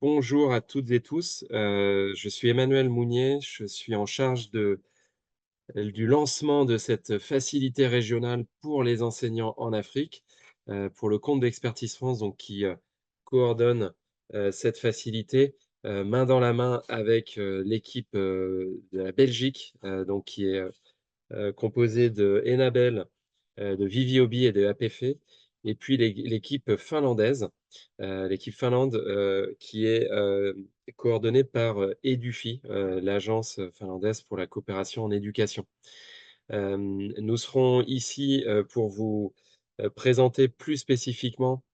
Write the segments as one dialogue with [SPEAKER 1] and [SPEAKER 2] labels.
[SPEAKER 1] Bonjour à toutes et tous. Je suis Emmanuel Mounier. Je suis en charge du lancement de cette facilité régionale pour les enseignants en Afrique, pour le compte d'Expertise France, donc qui coordonne cette facilité main dans la main avec l'équipe de la Belgique, donc qui est composée de Enabel, de Viviobi et de APF, et puis l'équipe finlandaise, l'équipe Finlande, qui est coordonnée par Edufi, l'agence finlandaise pour la coopération en éducation. Nous serons ici pour vous présenter plus spécifiquement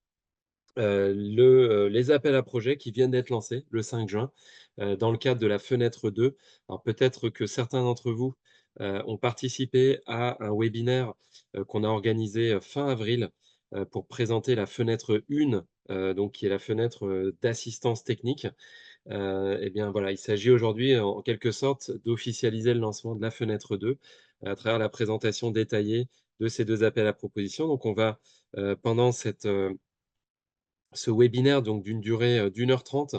[SPEAKER 1] les appels à projets qui viennent d'être lancés le 5 juin, dans le cadre de la fenêtre 2. Alors peut-être que certains d'entre vous, ont participé à un webinaire, qu'on a organisé, fin avril, pour présenter la fenêtre 1, donc qui est la fenêtre, d'assistance technique. Et bien voilà, il s'agit aujourd'hui en quelque sorte d'officialiser le lancement de la fenêtre 2 à travers la présentation détaillée de ces 2 appels à propositions. Donc on va, pendant ce webinaire donc d'une durée, d'1 h 30.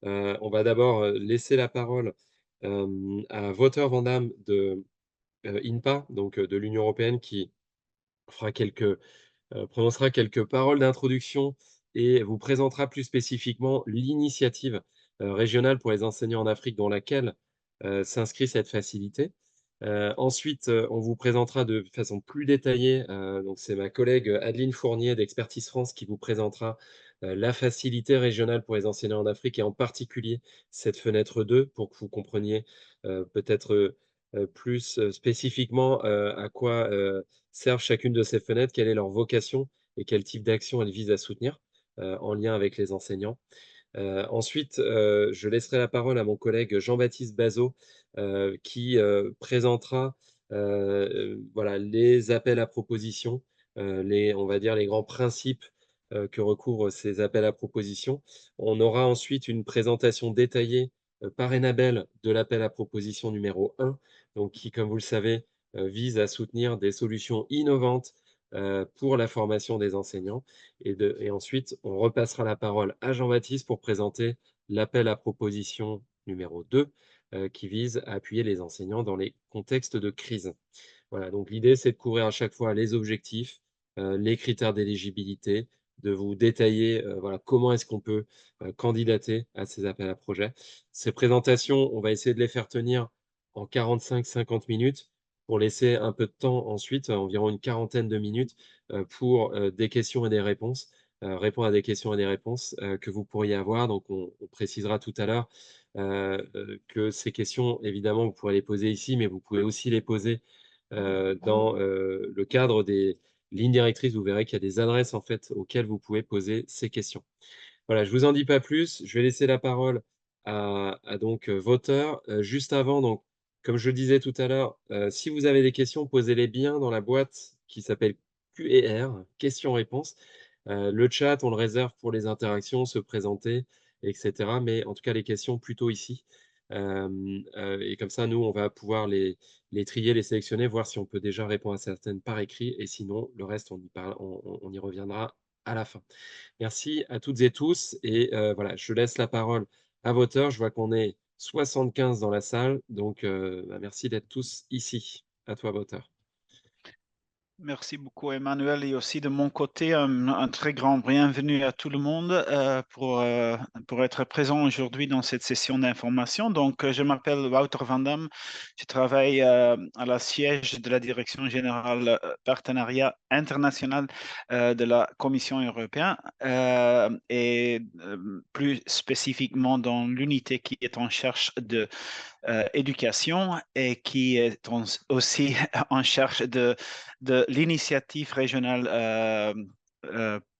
[SPEAKER 1] On va d'abord, laisser la parole, à Wouter van Dam de, INPA, donc, de l'Union européenne qui fera prononcera quelques paroles d'introduction et vous présentera plus spécifiquement l'initiative, régionale pour les enseignants en Afrique dans laquelle, s'inscrit cette facilité. Ensuite, on vous présentera de façon plus détaillée, donc c'est ma collègue, Adeline Fournier d'Expertise France qui vous présentera, la facilité régionale pour les enseignants en Afrique et en particulier cette fenêtre 2 pour que vous compreniez, peut-être, plus, spécifiquement, à quoi, servent chacune de ces fenêtres, quelle est leur vocation et quel type d'action elles visent à soutenir, en lien avec les enseignants. Ensuite, je laisserai la parole à mon collègue Jean-Baptiste Bazot, qui, présentera, voilà, les appels à propositions, on va dire les grands principes, que recouvrent ces appels à propositions. On aura ensuite une présentation détaillée, par Enabel de l'appel à proposition numéro 1, donc qui, comme vous le savez, vise à soutenir des solutions innovantes, pour la formation des enseignants. Et ensuite, on repassera la parole à Jean-Baptiste pour présenter l'appel à proposition numéro 2, qui vise à appuyer les enseignants dans les contextes de crise. Voilà, donc l'idée, c'est de couvrir à chaque fois les objectifs, les critères d'éligibilité, de vous détailler, voilà, comment est-ce qu'on peut, candidater à ces appels à projets. Ces présentations, on va essayer de les faire tenir en 45-50 minutes pour laisser un peu de temps ensuite, environ une quarantaine de minutes, pour, des questions et des réponses, répondre à des questions et des réponses, que vous pourriez avoir. Donc on précisera tout à l'heure, que ces questions, évidemment, vous pourrez les poser ici, mais vous pouvez aussi les poser dans le cadre des lignes directrices. Vous verrez qu'il y a des adresses, en fait, auxquelles vous pouvez poser ces questions. Voilà, je vous en dis pas plus. Je vais laisser la parole à donc Wouter. Juste avant, donc, comme je le disais tout à l'heure, si vous avez des questions, posez-les bien dans la boîte qui s'appelle Q&R, questions-réponses. Le chat, on le réserve pour les interactions, se présenter, et cetera, mais en tout cas, les questions plutôt ici. Et comme ça, nous, on va pouvoir les trier, les sélectionner, voir si on peut déjà répondre à certaines par écrit et sinon, le reste, on y reviendra à la fin. Merci à toutes et tous et voilà, je laisse la parole à Wouter. Je vois qu'on est 75 dans la salle, donc merci d'être tous ici. À toi, Wouter.
[SPEAKER 2] Merci beaucoup, Emmanuel. Et aussi de mon côté, un très grand bienvenue à tout le monde pour être présent aujourd'hui dans cette session d'information. Donc, je m'appelle Wouter van Dam. Je travaille à la siège de la Direction générale partenariat international de la Commission européenne et plus spécifiquement dans l'unité qui est en charge de éducation et qui est aussi en charge de l'initiative régionale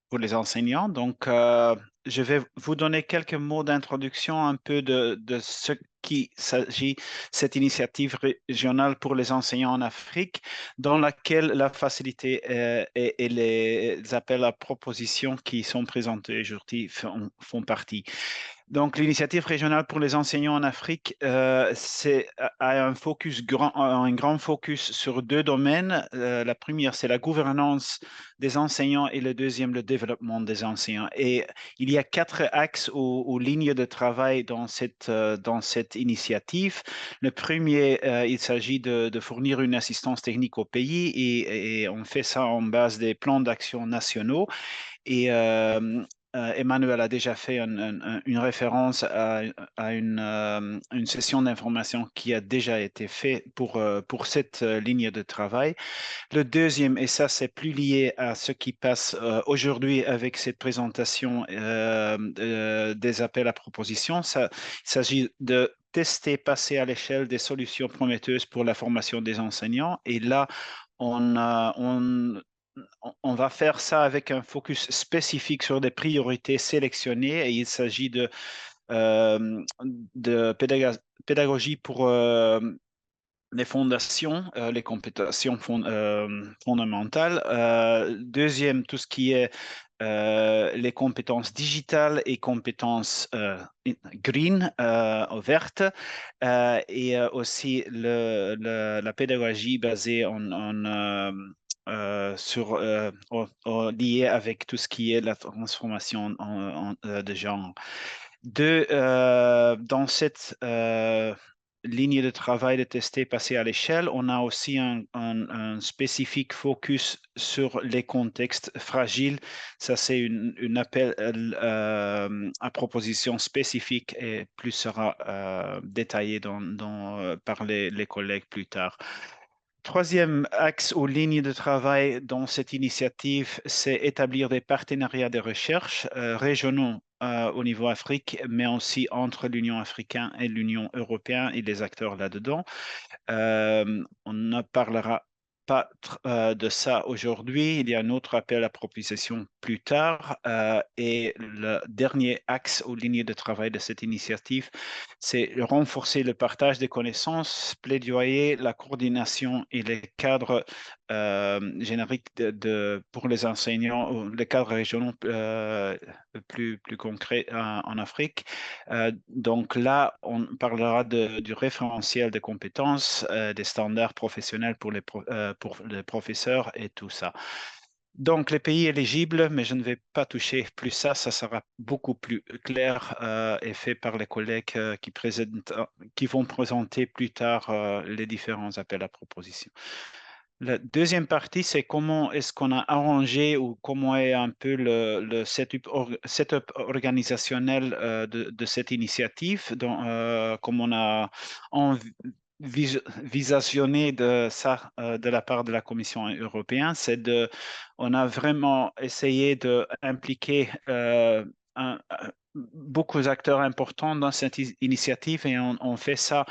[SPEAKER 2] pour les enseignants. Donc, je vais vous donner quelques mots d'introduction un peu de ce qui s'agit, cette initiative régionale pour les enseignants en Afrique, dans laquelle la facilité et les appels à propositions qui sont présentés aujourd'hui font partie. Donc, l'initiative régionale pour les enseignants en Afrique, a un grand focus sur deux domaines. La première, c'est la gouvernance des enseignants et le deuxième, le développement des enseignants. Et il y a quatre axes ou lignes de travail dans cette initiative. Le premier, il s'agit de fournir une assistance technique au pays et on fait ça en base des plans d'action nationaux. Et Emmanuel a déjà fait une référence à une session d'information qui a déjà été faite pour cette ligne de travail. Le deuxième, et ça c'est plus lié à ce qui passe aujourd'hui avec cette présentation des appels à propositions, il s'agit de tester, passer à l'échelle des solutions prometteuses pour la formation des enseignants. Et là, on, on va faire ça avec un focus spécifique sur des priorités sélectionnées et il s'agit de pédagogie pour les fondations, les compétences fondamentales. Deuxième, tout ce qui est les compétences digitales et compétences green, vertes, et aussi la pédagogie basée liée avec tout ce qui est la transformation de genre. Dans cette ligne de travail de tester, passer à l'échelle, on a aussi un spécifique focus sur les contextes fragiles. Ça, c'est une appel à proposition spécifique et plus sera détaillé par les collègues plus tard. Troisième axe ou ligne de travail dans cette initiative, c'est établir des partenariats de recherche régionaux au niveau Afrique, mais aussi entre l'Union africaine et l'Union européenne et les acteurs là-dedans. On ne parlera pas de ça aujourd'hui. Il y a un autre appel à proposition plus tard. Et le dernier axe ou ligne de travail de cette initiative, c'est renforcer le partage des connaissances, plaidoyer la coordination et les cadres génériques pour les enseignants, les cadres régionaux plus concrets en Afrique. Donc là, on parlera du référentiel des compétences, des standards professionnels pour pour les professeurs et tout ça. Donc, les pays éligibles, mais je ne vais pas toucher plus ça, ça sera beaucoup plus clair et fait par les collègues qui vont présenter plus tard les différents appels à propositions. La deuxième partie, c'est comment est-ce qu'on a arrangé ou comment est un peu le setup organisationnel de cette initiative, comme on a visionné de ça de la part de la Commission européenne, on a vraiment essayé d'impliquer beaucoup d'acteurs importants dans cette initiative et on fait ça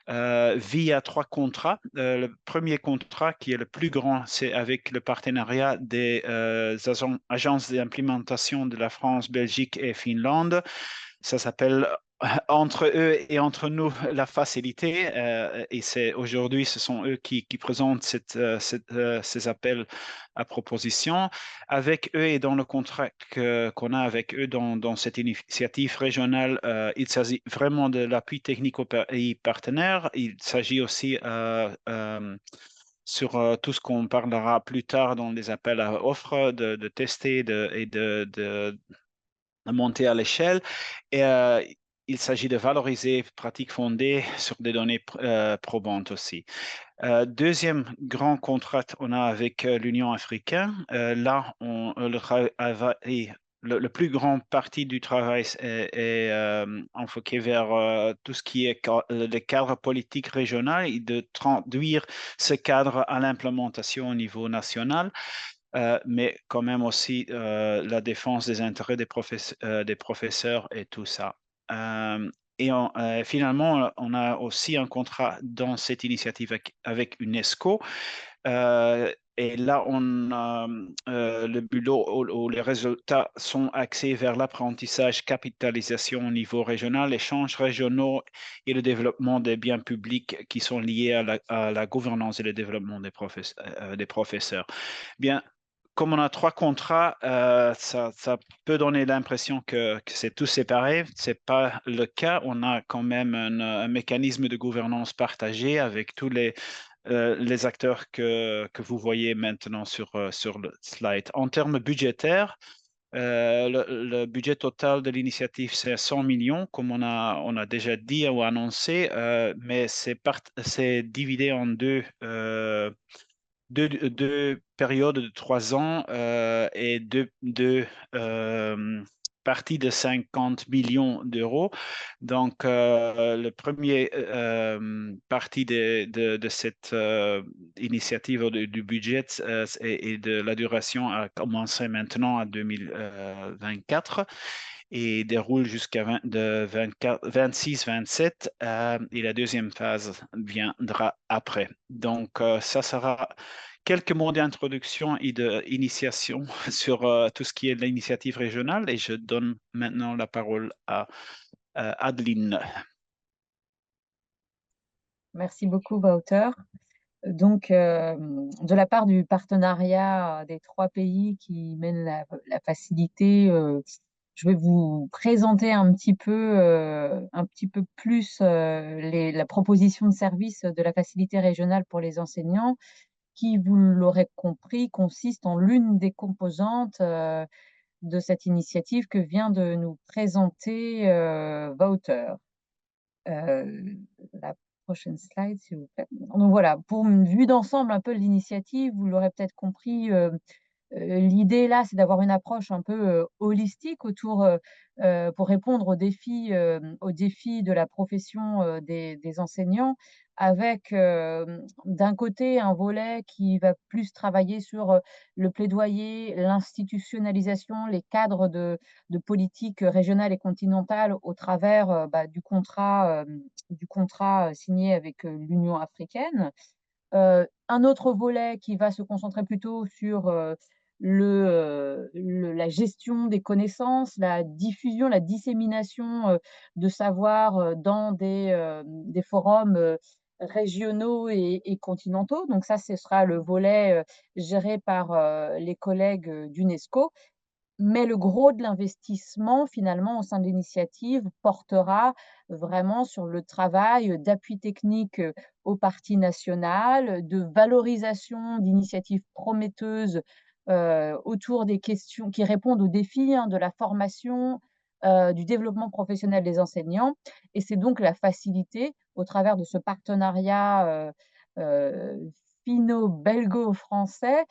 [SPEAKER 2] via trois contrats. Le premier contrat, qui est le plus grand, c'est avec le partenariat des agences d'implémentation de la France, Belgique et Finlande. Ça s'appelle entre eux et entre nous la facilité. Et c'est aujourd'hui, ce sont eux qui présentent ces appels à proposition. Avec eux et dans le contrat qu'on a avec eux dans cette initiative régionale, il s'agit vraiment de l'appui technique aux pays partenaires. Il s'agit aussi sur tout ce qu'on parlera plus tard dans les appels à offres, de tester et de monter à l'échelle. Et il s'agit de valoriser pratiques fondées sur des données probantes aussi. Deuxième grand contrat on a avec l'Union africaine. Là, le plus grand partie du travail est enfoqué vers tout ce qui est le cadre politique régional et de traduire ce cadre à l'implémentation au niveau national. Mais quand même aussi la défense des intérêts des professeurs et tout ça. Finalement, on a aussi un contrat dans cette initiative avec UNESCO. Et là, on a le bulot où les résultats sont axés vers l'apprentissage, capitalisation au niveau régional, échanges régionaux et le développement des biens publics qui sont liés à la gouvernance et le développement des professeurs. Bien, comme on a trois contrats, ça peut donner l'impression que c'est tout séparé. Ce n'est pas le cas. On a quand même un mécanisme de gouvernance partagé avec tous les acteurs que vous voyez maintenant sur le slide. En termes budgétaires, le budget total de l'initiative, c'est 100 millions, comme on a déjà dit ou annoncé, mais c'est divisé en deux périodes de 3 ans et deux parties de 50 millions d'euros. Donc, le premier partie de cette initiative du budget et de la duration a commencé maintenant à 2024 et déroule jusqu'à 26-27 et la deuxième phase viendra après. Donc, ça sera quelques mots d'introduction et d'initiation sur tout ce qui est l'initiative régionale et je donne maintenant la parole à Adeline.
[SPEAKER 3] Merci beaucoup, Wouter. Donc, de la part du partenariat des trois pays qui mènent la facilité, je vais vous présenter un petit peu plus la proposition de service de la facilité régionale pour les enseignants, qui, vous l'aurez compris, consiste en l'une des composantes de cette initiative que vient de nous présenter Wouter. La prochaine slide, s'il vous plaît. Donc voilà, pour une vue d'ensemble un peu de l'initiative, vous l'aurez peut-être compris, l'idée là, c'est d'avoir une approche un peu holistique autour, pour répondre aux défis de la profession des enseignants, avec d'un côté un volet qui va plus travailler sur le plaidoyer, l'institutionnalisation, les cadres de politique régionale et continentale au travers du contrat signé avec l'Union africaine. Un autre volet qui va se concentrer plutôt sur la gestion des connaissances, la diffusion, la dissémination de savoir dans des forums régionaux et continentaux. Donc ça, ce sera le volet géré par les collègues d'UNESCO. Mais le gros de l'investissement, finalement, au sein de l'initiative, portera vraiment sur le travail d'appui technique au parti national, de valorisation d'initiatives prometteuses autour des questions qui répondent aux défis de la formation, du développement professionnel des enseignants. Et c'est donc la facilité, au travers de ce partenariat euh, finno-belgo-français,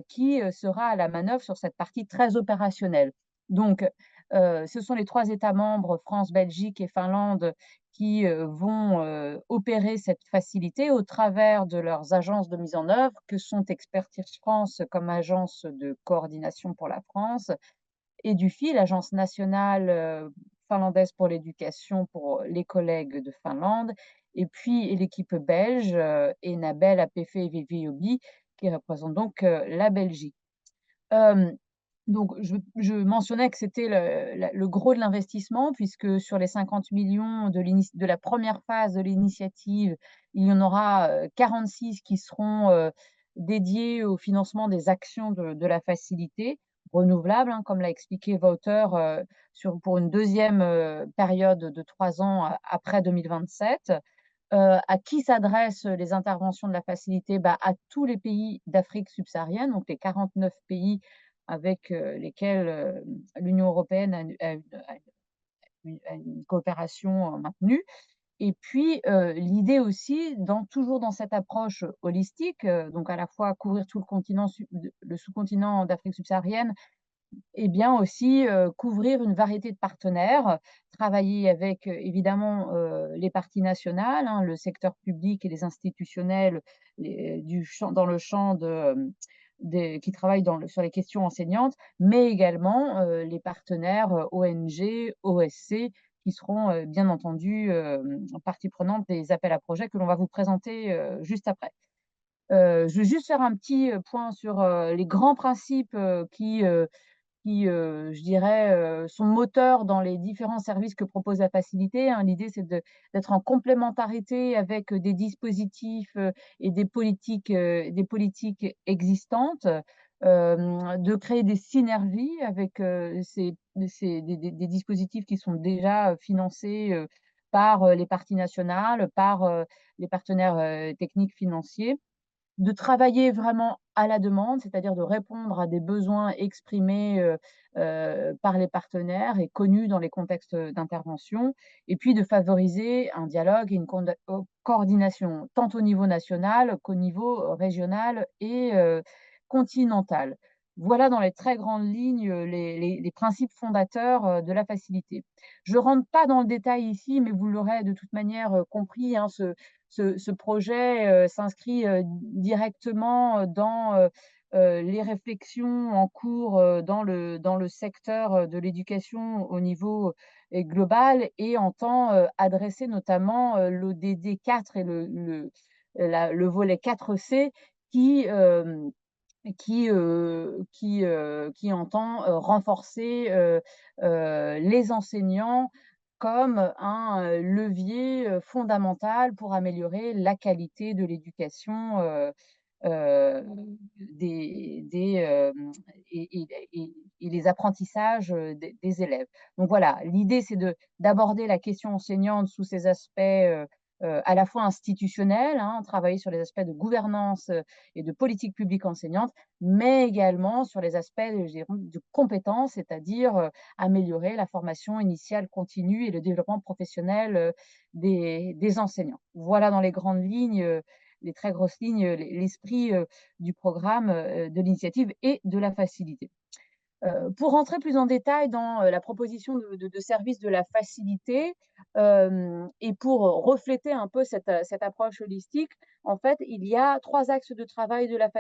[SPEAKER 3] qui sera à la manœuvre sur cette partie très opérationnelle. Donc, ce sont les trois États membres, France, Belgique et Finlande, qui vont opérer cette facilité au travers de leurs agences de mise en œuvre, que sont Expertise France comme agence de coordination pour la France, et DUFI, l'agence nationale finlandaise pour l'éducation pour les collègues de Finlande, et puis l'équipe belge, Enabel, APF et VVOB, qui représente donc la Belgique. Donc, je mentionnais que c'était le gros de l'investissement, puisque sur les 50 millions de la première phase de l'initiative, il y en aura 46 qui seront dédiés au financement des actions de la facilité renouvelable, comme l'a expliqué Wouter, pour une deuxième période de 3 ans après 2027. À qui s'adressent les interventions de la facilité? À tous les pays d'Afrique subsaharienne, donc les 49 pays avec lesquels l'Union européenne a une coopération maintenue. Et puis, l'idée aussi, toujours dans cette approche holistique, donc à la fois couvrir tout le sous-continent d'Afrique subsaharienne, et bien aussi couvrir une variété de partenaires, travailler avec évidemment les parties nationales, le secteur public et les institutionnels dans le champ qui travaillent sur les questions enseignantes, mais également les partenaires ONG, OSC, qui seront bien entendu partie prenante des appels à projets que l'on va vous présenter juste après. Je vais juste faire un petit point sur les grands principes qui, je dirais, sont moteurs dans les différents services que propose la facilité. L'idée, c'est d'être en complémentarité avec des dispositifs et des politiques existantes, de créer des synergies avec des dispositifs qui sont déjà financés par les parties nationales, par les partenaires techniques financiers, de travailler vraiment à la demande, c'est-à-dire de répondre à des besoins exprimés par les partenaires et connus dans les contextes d'intervention, et puis de favoriser un dialogue et une coordination tant au niveau national qu'au niveau régional et continental. Voilà dans les très grandes lignes les principes fondateurs de la facilité. Je ne rentre pas dans le détail ici, mais vous l'aurez de toute manière compris, hein, ce projet s'inscrit directement dans les réflexions en cours dans le secteur de l'éducation au niveau global et entend adresser notamment l'ODD 4 et le volet 4C qui, qui entend renforcer les enseignants comme un levier fondamental pour améliorer la qualité de l'éducation heu, et les apprentissages des élèves. Donc voilà, l'idée c'est d'aborder la question enseignante sous ses aspects à la fois institutionnels, hein, travailler sur les aspects de gouvernance et de politique publique enseignante, mais également sur les aspects, je dirais, de compétences, c'est-à-dire améliorer la formation initiale continue et le développement professionnel des enseignants. Voilà dans les grandes lignes, les très grosses lignes, l'esprit du programme, de l'initiative et de la facilité. Pour rentrer plus en détail dans la proposition de service de la facilité, et pour refléter un peu cette approche holistique, en fait, il y a 3 axes de travail de la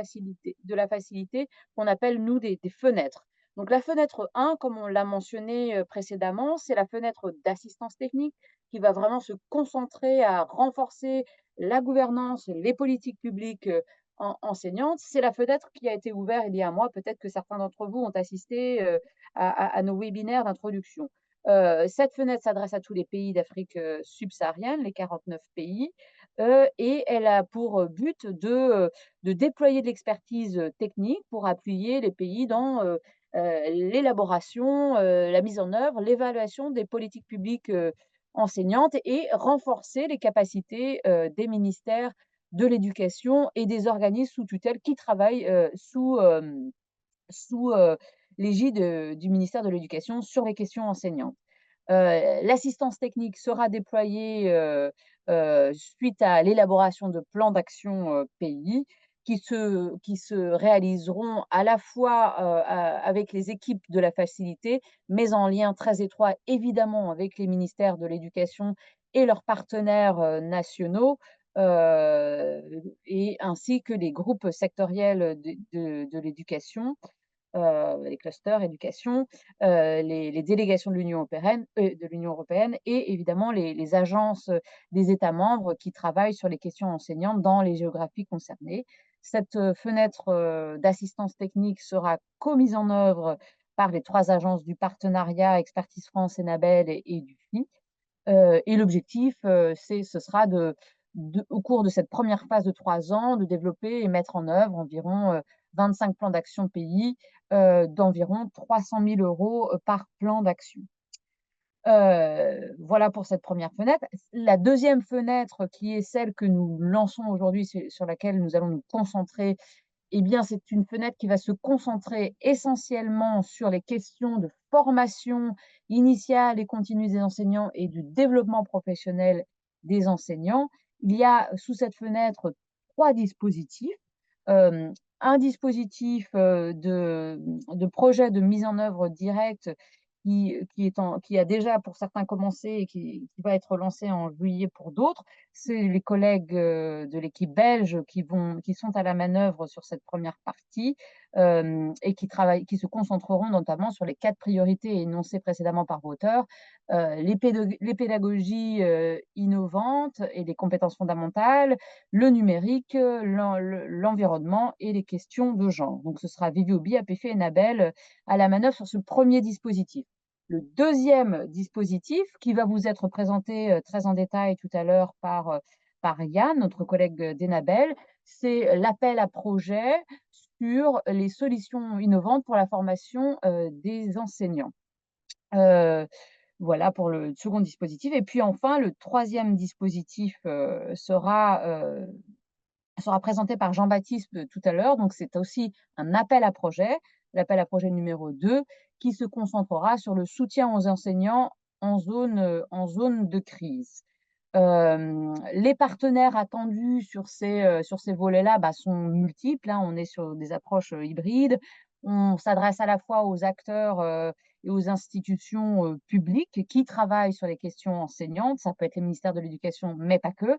[SPEAKER 3] facilité qu'on appelle, nous, des fenêtres. Donc la fenêtre 1, comme on l'a mentionné précédemment, c'est la fenêtre d'assistance technique qui va vraiment se concentrer à renforcer la gouvernance, les politiques publiques enseignante. C'est la fenêtre qui a été ouverte il y a un mois. Peut-être que certains d'entre vous ont assisté à nos webinaires d'introduction. Cette fenêtre s'adresse à tous les pays d'Afrique subsaharienne, les 49 pays, et elle a pour but de déployer de l'expertise technique pour appuyer les pays dans l'élaboration, la mise en œuvre, l'évaluation des politiques publiques enseignantes et renforcer les capacités des ministères de l'éducation et des organismes sous tutelle qui travaillent sous l'égide du ministère de l'Éducation sur les questions enseignantes. L'assistance technique sera déployée suite à l'élaboration de plans d'action pays qui se réaliseront à la fois avec les équipes de la facilité, mais en lien très étroit évidemment avec les ministères de l'Éducation et leurs partenaires nationaux, et ainsi que les groupes sectoriels de l'éducation, les clusters éducation, les délégations de l'Union européenne et évidemment les agences des États membres qui travaillent sur les questions enseignantes dans les géographies concernées. Cette fenêtre d'assistance technique sera co-mise en œuvre par les 3 agences du partenariat Expertise France, Enabel et DUFI. Et l'objectif, ce sera au cours de cette première phase de 3 ans, de développer et mettre en œuvre environ 25 plans d'action pays, d'environ 300 000 € par plan d'action. Voilà pour cette première fenêtre. La deuxième fenêtre, qui est celle que nous lançons aujourd'hui, sur laquelle nous allons nous concentrer, eh bien, c'est une fenêtre qui va se concentrer essentiellement sur les questions de formation initiale et continue des enseignants et du développement professionnel des enseignants. Il y a sous cette fenêtre 3 dispositifs. Un dispositif de projet de mise en œuvre directe qui a déjà pour certains commencé et qui va être lancé en juillet pour d'autres. C'est les collègues de l'équipe belge qui sont à la manœuvre sur cette première partie et qui se concentreront notamment sur les 4 priorités énoncées précédemment par vos auteurs, les pédagogies innovantes et les compétences fondamentales, le numérique, l'environnement et les questions de genre. Donc ce sera Viviobi, APF et Enabel à la manœuvre sur ce premier dispositif. Le deuxième dispositif, qui va vous être présenté très en détail tout à l'heure par Yann, notre collègue d'Enabel, c'est l'appel à projet sur les solutions innovantes pour la formation, des enseignants. Heu, voilà pour le second dispositif et puis enfin le troisième dispositif, sera présenté par Jean-Baptiste, tout à l'heure. Donc c'est aussi un appel à projet, l'appel à projet numéro 2, qui se concentrera sur le soutien aux enseignants en zone de crise. Les partenaires attendus sur ces volets-là, bah, sont multiples, hein. On est sur des approches, hybrides. On s'adresse à la fois aux acteurs, et aux institutions, publiques qui travaillent sur les questions enseignantes. Ça peut être les ministères de l'éducation, mais pas que.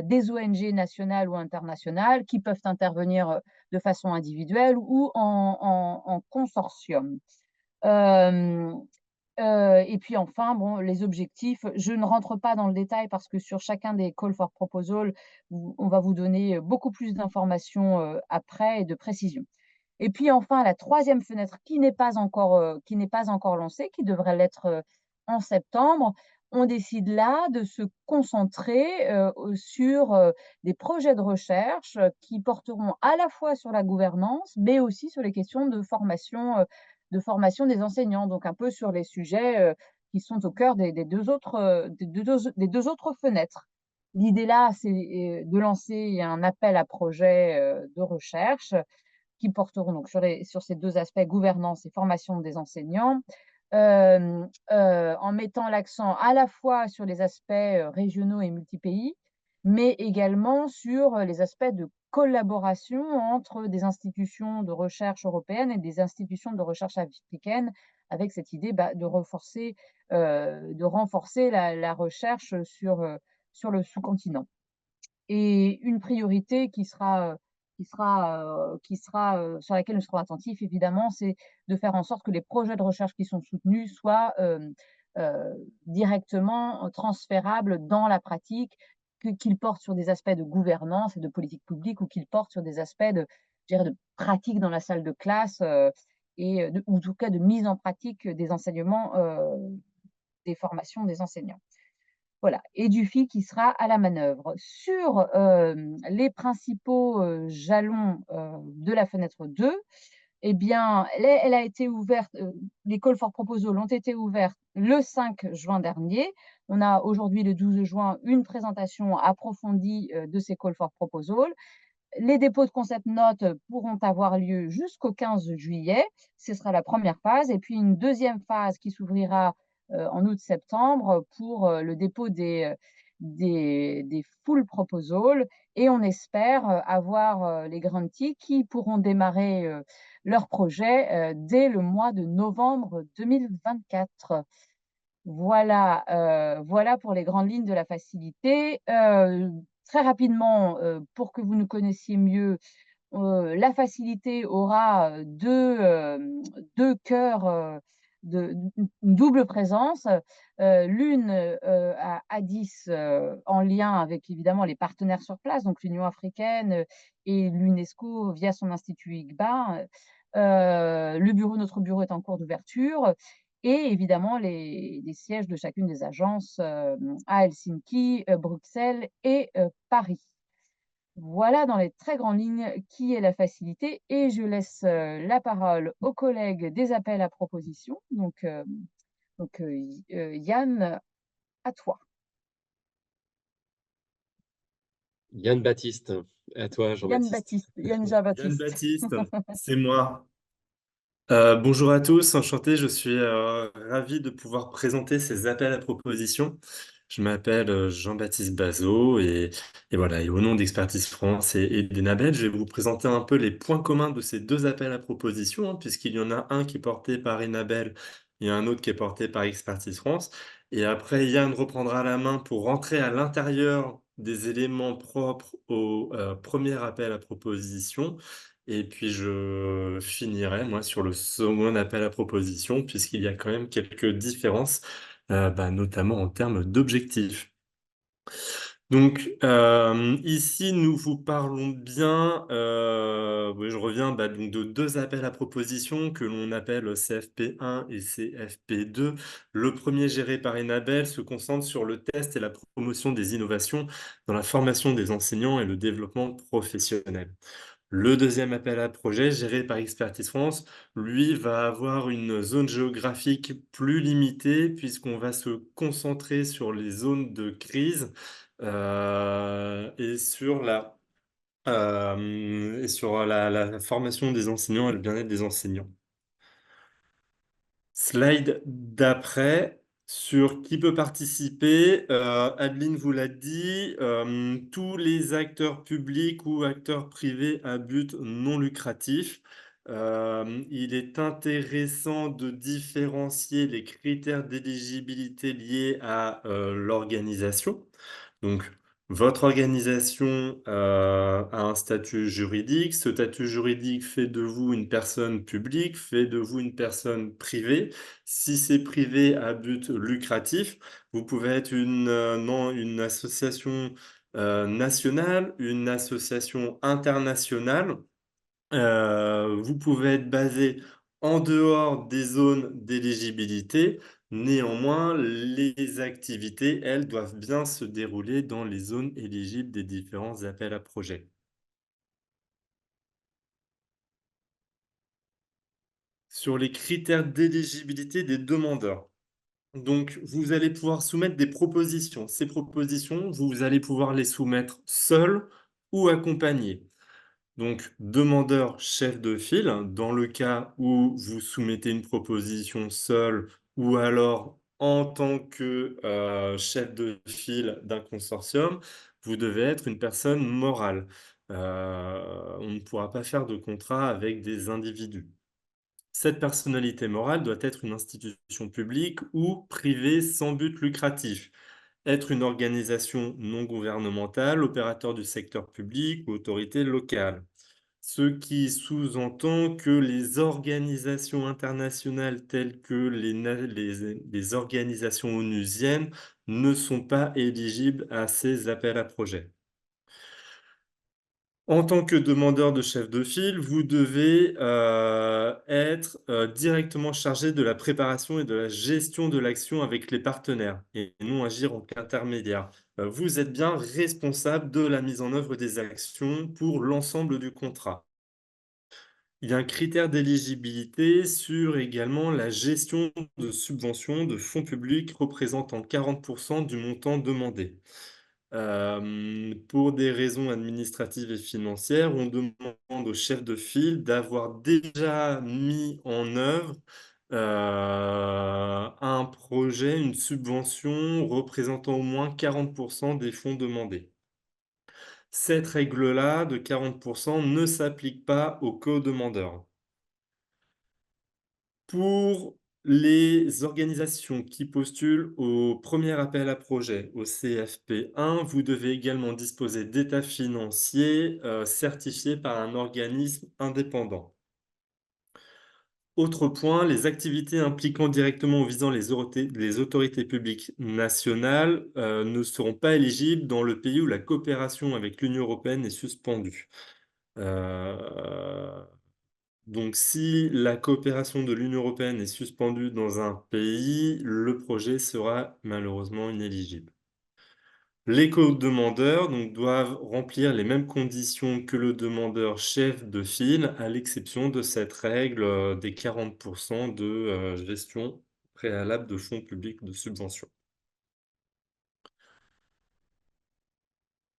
[SPEAKER 3] Des ONG nationales ou internationales qui peuvent intervenir, de façon individuelle ou en consortium. Hem, et puis enfin, bon, les objectifs, je ne rentre pas dans le détail parce que sur chacun des call for proposal, on va vous donner beaucoup plus d'informations, après et de précisions. Et puis enfin, la troisième fenêtre qui n'est pas encore lancée, qui devrait l'être, en septembre. On décide là de se concentrer, sur, des projets de recherche, qui porteront à la fois sur la gouvernance, mais aussi sur les questions de formation des enseignants. Donc un peu sur les sujets, qui sont au cœur des 2 autres, des 2 autres fenêtres. L'idée là, c'est, de lancer un appel à projets, de recherche qui porteront donc sur ces 2 aspects, gouvernance et formation des enseignants, en mettant l'accent à la fois sur les aspects, régionaux et multi-pays, mais également sur, les aspects de collaboration entre des institutions de recherche européennes et des institutions de recherche africaines, avec cette idée, bah, de renforcer la recherche sur le sous-continent. Et une priorité sur laquelle nous serons attentifs évidemment, c'est de faire en sorte que les projets de recherche qui sont soutenus soient, directement transférables dans la pratique, qu'ils portent sur des aspects de gouvernance et de politique publique ou qu'ils portent sur des aspects je dirais de pratique dans la salle de classe, ou en tout cas de mise en pratique des enseignements, des formations des enseignants. Voilà, et Dufy qui sera à la manœuvre. Sur, les principaux, jalons, de la fenêtre 2, eh bien, elle a été ouverte, les call for proposals ont été ouverts le 5 juin dernier. On a aujourd'hui, le 12 juin, une présentation approfondie, de ces call for proposals. Les dépôts de concept notes pourront avoir lieu jusqu'au 15 juillet. Ce sera la première phase et puis une deuxième phase qui s'ouvrira, en août-septembre pour, le dépôt des full proposals et on espère, avoir, les grantees qui pourront démarrer, leur projet, dès le mois de novembre 2024. Voilà, voilà pour les grandes lignes de la facilité. Très rapidement, pour que vous nous connaissiez mieux, la facilité aura, 2 cœurs, une double présence, l'une, à Addis, en lien avec évidemment les partenaires sur place, donc l'Union africaine, et l'UNESCO via son institut IGBA. Notre bureau est en cours d'ouverture et évidemment les sièges de chacune des agences, à Helsinki, Bruxelles et Paris. Voilà dans les très grandes lignes qui est la facilité et je laisse, la parole aux collègues des appels à propositions. Yann, à toi.
[SPEAKER 1] Yann Baptiste, à toi,
[SPEAKER 3] Yann
[SPEAKER 1] Jean-Baptiste.
[SPEAKER 3] Baptiste, Yann
[SPEAKER 4] Yann
[SPEAKER 3] Jean-Baptiste.
[SPEAKER 4] Baptiste, c'est moi. Bonjour à tous, enchanté, je suis ravi de pouvoir présenter ces appels à propositions. Je m'appelle Jean-Baptiste Bazot et voilà, et au nom d'Expertise France et d'Enabel, je vais vous présenter un peu les points communs de ces 2 appels à propositions, hein, puisqu'il y en a un qui est porté par Enabel et un autre qui est porté par Expertise France. Et après, Yann reprendra la main pour rentrer à l'intérieur des éléments propres au premier appel à proposition. Et puis je finirai, moi, sur le second appel à proposition, puisqu'il y a quand même quelques différences, notamment en termes d'objectifs. Donc, ici, nous vous parlons bien, oui, je reviens donc de 2 appels à propositions que l'on appelle CFP1 et CFP2. Le premier, géré par Enabel, se concentre sur le test et la promotion des innovations dans la formation des enseignants et le développement professionnel. Le deuxième appel à projet, géré par Expertise France, lui, va avoir une zone géographique plus limitée puisqu'on va se concentrer sur les zones de crise, et sur la formation des enseignants et le bien-être des enseignants. Slide d'après, sur qui peut participer, Adeline vous l'a dit, tous les acteurs publics ou acteurs privés à but non lucratif. Il est intéressant de différencier les critères d'éligibilité liés à, l'organisation. Donc, votre organisation, a un statut juridique. Ce statut juridique fait de vous une personne publique, fait de vous une personne privée. Si c'est privé à but lucratif, vous pouvez être une association, nationale, une association internationale. Vous pouvez être basé en dehors des zones d'éligibilité. Néanmoins, les activités, elles, doivent bien se dérouler dans les zones éligibles des différents appels à projets. Sur les critères d'éligibilité des demandeurs. Donc, vous allez pouvoir soumettre des propositions. Ces propositions, vous allez pouvoir les soumettre seuls ou accompagnés. Donc, demandeur chef de file, dans le cas où vous soumettez une proposition seul ou alors en tant que chef de file d'un consortium, vous devez être une personne morale. On ne pourra pas faire de contrat avec des individus. Cette personnalité morale doit être une institution publique ou privée sans but lucratif, être une organisation non gouvernementale, opérateur du secteur public ou autorité locale. Ce qui sous-entend que les organisations internationales telles que les organisations onusiennes ne sont pas éligibles à ces appels à projets. En tant que demandeur de chef de file, vous devez, être, directement chargé de la préparation et de la gestion de l'action avec les partenaires et non agir en qu'intermédiaire. Vous êtes bien responsable de la mise en œuvre des actions pour l'ensemble du contrat. Il y a un critère d'éligibilité sur également la gestion de subventions de fonds publics représentant 40% du montant demandé. Pour des raisons administratives et financières, on demande au chef de file d'avoir déjà mis en œuvre, un projet, une subvention représentant au moins 40% des fonds demandés. Cette règle-là de 40% ne s'applique pas aux co-demandeurs. Pour les organisations qui postulent au premier appel à projet, au CFP1, vous devez également disposer d'états financiers, certifiés par un organisme indépendant. Autre point, les activités impliquant directement ou visant les autorités publiques nationales, ne seront pas éligibles dans le pays où la coopération avec l'Union européenne est suspendue. Heu donc, si la coopération de l'Union européenne est suspendue dans un pays, le projet sera malheureusement inéligible. Les co-demandeurs donc doivent remplir les mêmes conditions que le demandeur chef de file, à l'exception de cette règle, des 40% de, gestion préalable de fonds publics de subvention.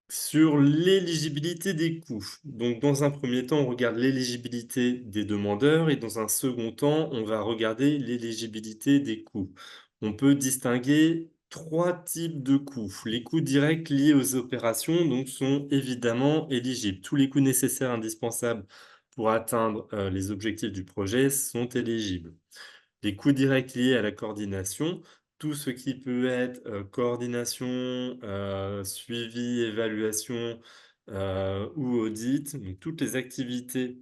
[SPEAKER 4] Sur l'éligibilité des coûts, donc dans un premier temps, on regarde l'éligibilité des demandeurs et dans un second temps, on va regarder l'éligibilité des coûts. On peut distinguer 3 types de coûts. Les coûts directs liés aux opérations donc sont évidemment éligibles. Tous les coûts nécessaires indispensables pour atteindre, les objectifs du projet sont éligibles. Les coûts directs liés à la coordination, tout ce qui peut être, coordination, suivi, évaluation, ou audit, donc toutes les activités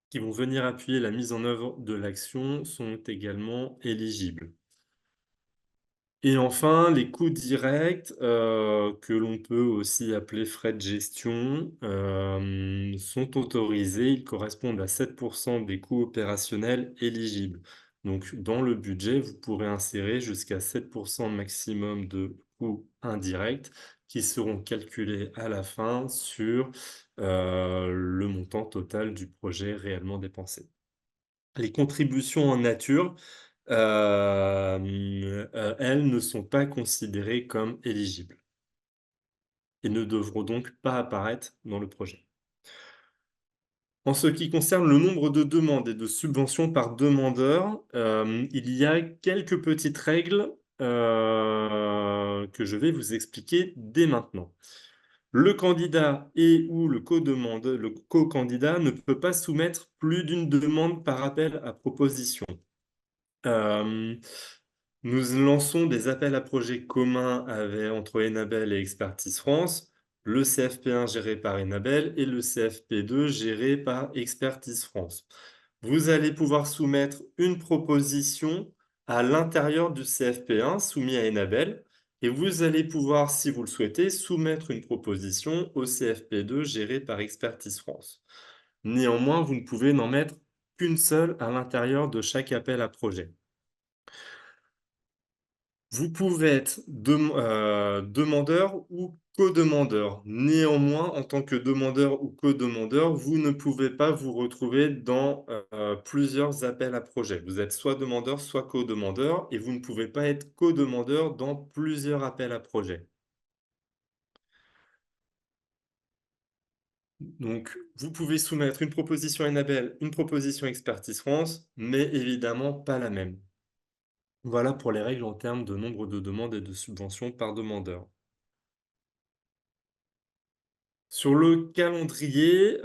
[SPEAKER 4] qui vont venir appuyer la mise en œuvre de l'action sont également éligibles. Et enfin, les coûts directs, que l'on peut aussi appeler frais de gestion, sont autorisés. Ils correspondent à 7% des coûts opérationnels éligibles. Donc dans le budget, vous pourrez insérer jusqu'à 7% maximum de coûts indirects qui seront calculés à la fin sur le montant total du projet réellement dépensé. Les contributions en nature, elles ne sont pas considérées comme éligibles et ne devront donc pas apparaître dans le projet. En ce qui concerne le nombre de demandes et de subventions par demandeur, il y a quelques petites règles que je vais vous expliquer dès maintenant. Le candidat et ou le co-candidat ne peut pas soumettre plus d'une demande par appel à proposition. Nous lançons des appels à projets communs entre Enabel et Expertise France, le CFP1 géré par Enabel et le CFP2 géré par Expertise France. Vous allez pouvoir soumettre une proposition à l'intérieur du CFP1 soumis à Enabel et vous allez pouvoir, si vous le souhaitez, soumettre une proposition au CFP2 géré par Expertise France. Néanmoins, vous ne pouvez n'en mettre qu'une seule à l'intérieur de chaque appel à projet. Vous pouvez être demandeur ou co-demandeur. Néanmoins, en tant que demandeur ou co-demandeur, vous ne pouvez pas vous retrouver dans plusieurs appels à projets. Vous êtes soit demandeur, soit co-demandeur, et vous ne pouvez pas être co-demandeur dans plusieurs appels à projets. Donc, vous pouvez soumettre une proposition Enabel, une proposition Expertise France, mais évidemment pas la même. Voilà pour les règles en termes de nombre de demandes et de subventions par demandeur. Sur le calendrier,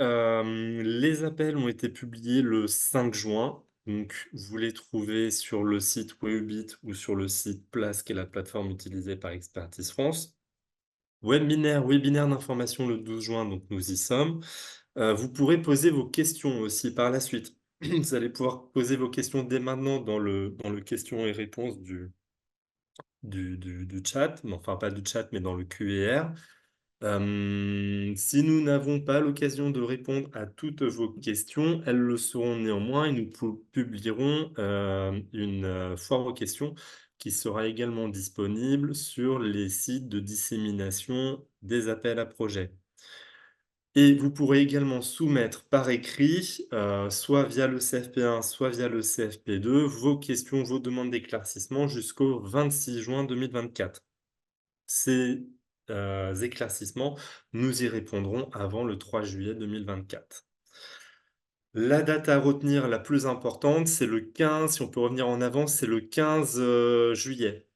[SPEAKER 4] les appels ont été publiés le 5 juin. Donc, vous les trouvez sur le site Webit ou sur le site Place, qui est la plateforme utilisée par Expertise France. Webinaire d'information le 12 juin, donc nous y sommes. Vous pourrez poser vos questions aussi par la suite. Vous allez pouvoir poser vos questions dès maintenant dans le questions et réponses du chat, enfin pas du chat, mais dans le Q&R. Si nous n'avons pas l'occasion de répondre à toutes vos questions, elles le seront néanmoins et nous publierons une foire aux questions qui sera également disponible sur les sites de dissémination des appels à projets. Et vous pourrez également soumettre par écrit, soit via le CFP1, soit via le CFP2, vos questions, vos demandes d'éclaircissement jusqu'au 26 juin 2024. Ces éclaircissements, nous y répondrons avant le 3 juillet 2024. La date à retenir la plus importante, c'est le 15, si on peut revenir en avance, c'est le 15 juillet.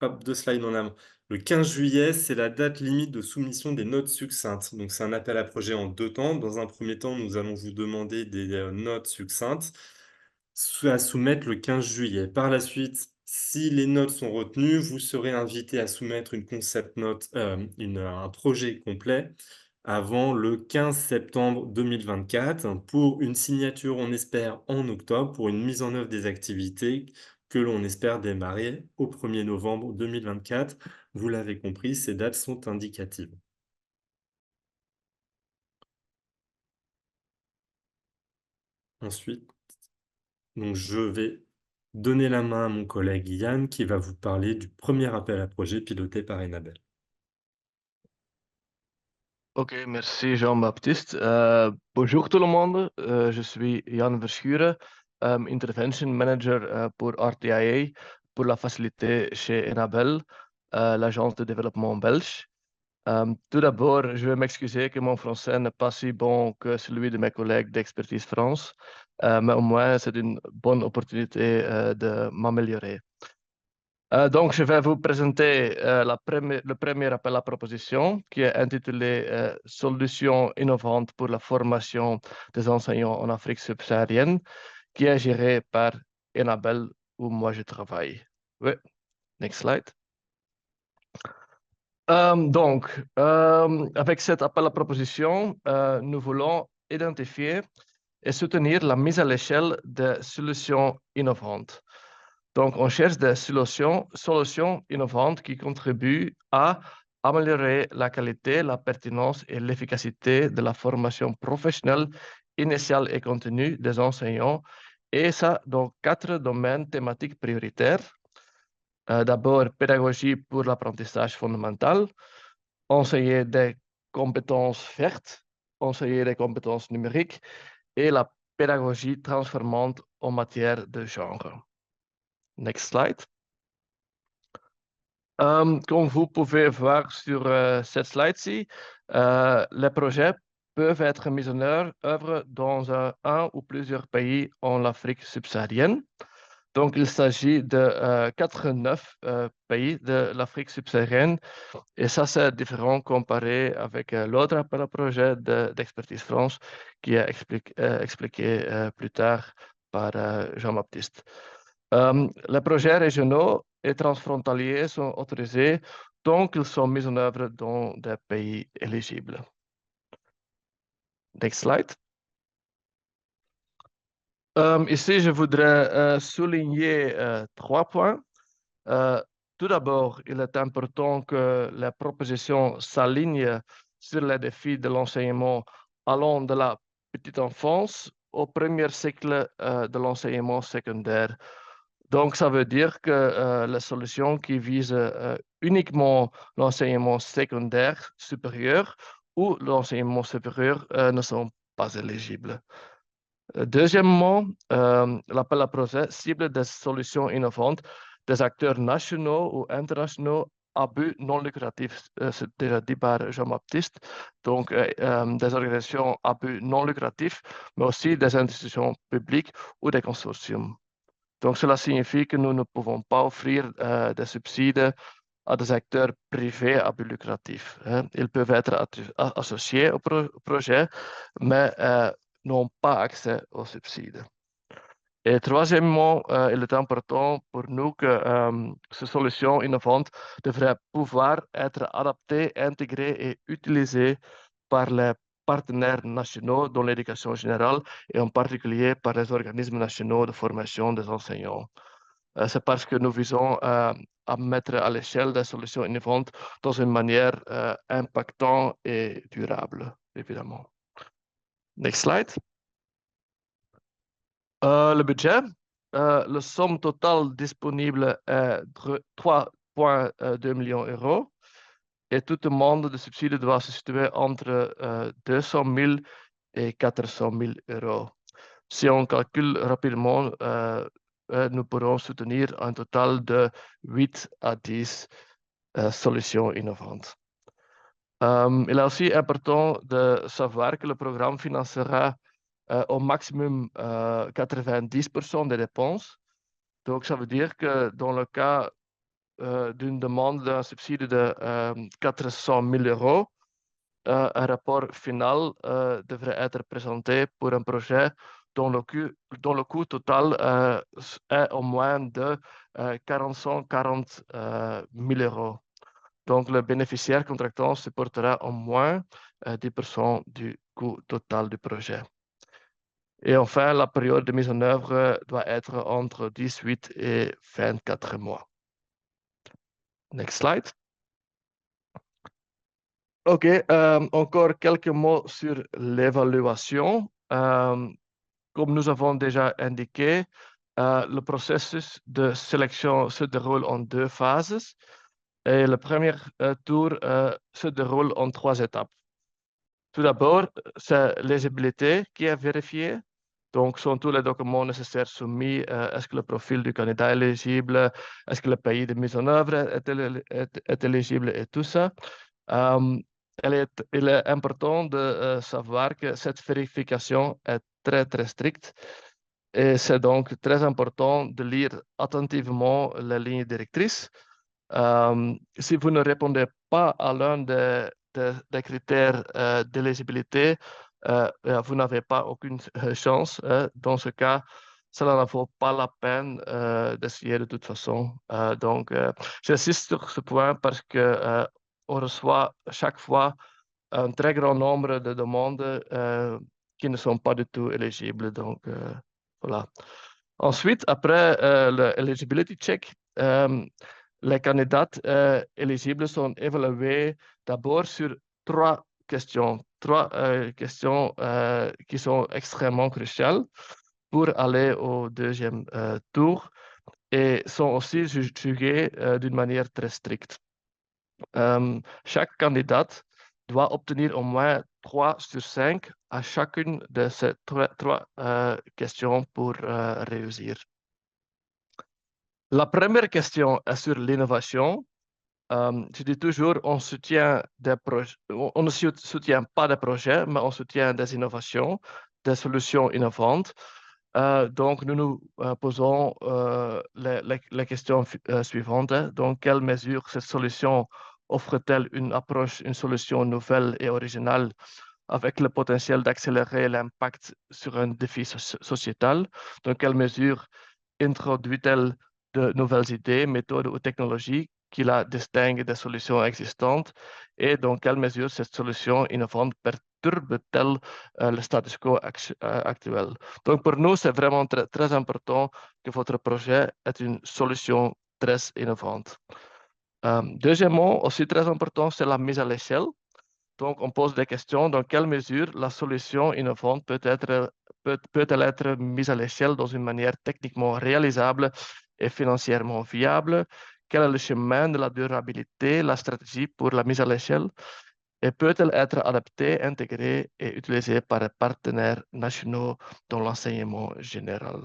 [SPEAKER 4] Hop, 2 slides en avant. Le 15 juillet, c'est la date limite de soumission des notes succinctes. Donc, c'est un appel à projet en 2 temps. Dans un premier temps, nous allons vous demander des notes succinctes à soumettre le 15 juillet. Par la suite, si les notes sont retenues, vous serez invité à soumettre une concept note, un projet complet avant le 15 septembre 2024 pour une signature, on espère, en octobre, pour une mise en œuvre des activités que l'on espère démarrer au 1er novembre 2024. Vous l'avez compris, ces dates sont indicatives. Ensuite, donc je vais donner la main à mon collègue Yann qui va vous parler du premier appel à projet piloté par Enabel.
[SPEAKER 5] Ok, merci Jean-Baptiste. Bonjour tout le monde, je suis Jan Verschuren, Intervention Manager pour RTIA, pour la facilité chez Enabel, l'agence de développement belge. Tout d'abord, je vais m'excuser que mon français n'est pas si bon que celui de mes collègues d'Expertise France, mais au moins c'est une bonne opportunité de m'améliorer. Donc, je vais vous présenter le premier appel à proposition qui est intitulé Solutions innovantes pour la formation des enseignants en Afrique subsaharienne, qui est géré par Enabel où moi je travaille. Oui, next slide. Avec cet appel à proposition, nous voulons identifier et soutenir la mise à l'échelle de solutions innovantes. Donc, on cherche des solutions innovantes qui contribuent à améliorer la qualité, la pertinence et l'efficacité de la formation professionnelle initiale et continue des enseignants, et ça dans 4 domaines thématiques prioritaires. D'abord, pédagogie pour l'apprentissage fondamental, enseigner des compétences vertes, enseigner des compétences numériques et la pédagogie transformante en matière de genre. Next slide. Comme vous pouvez voir sur cette slide-ci, les projets peuvent être mis en œuvre dans un ou plusieurs pays en Afrique subsaharienne. Donc, il s'agit de 89 pays de l'Afrique subsaharienne et ça, c'est différent comparé avec l'autre appel à projet d'Expertise France qui est expliqué plus tard par Jean-Baptiste. Les projets régionaux et transfrontaliers sont autorisés tant qu'ils sont mis en œuvre dans des pays éligibles. Next slide. Ici, je voudrais souligner 3 points. Tout d'abord, il est important que la proposition s'aligne sur les défis de l'enseignement allant de la petite enfance au premier cycle de l'enseignement secondaire. Donc, ça veut dire que les solutions qui visent uniquement l'enseignement secondaire supérieur ou l'enseignement supérieur ne sont pas éligibles. Deuxièmement, l'appel à projet cible des solutions innovantes des acteurs nationaux ou internationaux à but non lucratif, c'est déjà dit par Jean-Baptiste, donc des organisations à but non lucratif, mais aussi des institutions publiques ou des consortiums. Donc, cela signifie que nous ne pouvons pas offrir des subsides à des acteurs privés à but lucratif. Ils peuvent être associés au projet, mais n'ont pas accès aux subsides. Et troisièmement, il est important pour nous que ces solutions innovantes devraient pouvoir être adaptées, intégrées et utilisées par les partenaires nationaux dans l'éducation générale et en particulier par les organismes nationaux de formation des enseignants. C'est parce que nous visons à mettre à l'échelle des solutions innovantes dans une manière impactante et durable, évidemment. Next slide. Le budget, la somme totale disponible est 3,2 millions d'euros et toute demande de subside doit se situer entre 200 000 et 400 000 euros. Si on calcule rapidement, nous pourrons soutenir un total de 8 à 10 solutions innovantes. Il est aussi important de savoir que le programme financera au maximum 90% des dépenses. Donc, ça veut dire que dans le cas d'une demande d'un subside de 400 000 euros, un rapport final devrait être présenté pour un projet dont le coût total est au moins de 440 000 euros. Donc, le bénéficiaire contractant supportera au moins 10% du coût total du projet. Et enfin, la période de mise en œuvre doit être entre 18 et 24 mois. Next slide. OK, encore quelques mots sur l'évaluation. Comme nous avons déjà indiqué, le processus de sélection se déroule en 2 phases. Et le premier tour se déroule en 3 étapes. Tout d'abord, c'est l'éligibilité qui est vérifiée. Donc, sont tous les documents nécessaires soumis? Est-ce que le profil du candidat est éligible? Est-ce que le pays de mise en œuvre est éligible et tout ça? Il est important de savoir que cette vérification est très, très stricte. Et c'est donc très important de lire attentivement les lignes directrices. Si vous ne répondez pas à l'un des critères d'éligibilité, vous n'avez pas aucune chance. Dans ce cas, cela ne vaut pas la peine d'essayer de toute façon. Donc, j'insiste sur ce point parce que on reçoit chaque fois un très grand nombre de demandes qui ne sont pas du tout éligibles. Donc, voilà. Ensuite, après le eligibility check, les candidats éligibles sont évalués d'abord sur 3 questions. 3 questions qui sont extrêmement cruciales pour aller au deuxième tour. et sont aussi jugés d'une manière très stricte. Chaque candidat doit obtenir au moins 3 sur 5 à chacune de ces trois questions pour réussir. La première question est sur l'innovation. Je dis toujours, on ne soutient pas des projets, mais on soutient des innovations, des solutions innovantes. Donc, nous nous posons les questions suivantes. Dans quelle mesure cette solution offre-t-elle une approche, une solution nouvelle et originale avec le potentiel d'accélérer l'impact sur un défi sociétal? Dans quelle mesure introduit-elle de nouvelles idées, méthodes ou technologies qui la distinguent des solutions existantes? Et dans quelle mesure cette solution innovante perturbe-t-elle le status quo actuel? Donc, pour nous, c'est vraiment très important que votre projet ait une solution très innovante. Deuxièmement, aussi très important, c'est la mise à l'échelle. Donc, on pose des questions. Dans quelle mesure la solution innovante peut-elle être mise à l'échelle dans une manière techniquement réalisable et financièrement viable? Quel est le chemin de la durabilité, la stratégie pour la mise à l'échelle? Et peut-elle être adaptée, intégrée et utilisée par les partenaires nationaux dans l'enseignement général?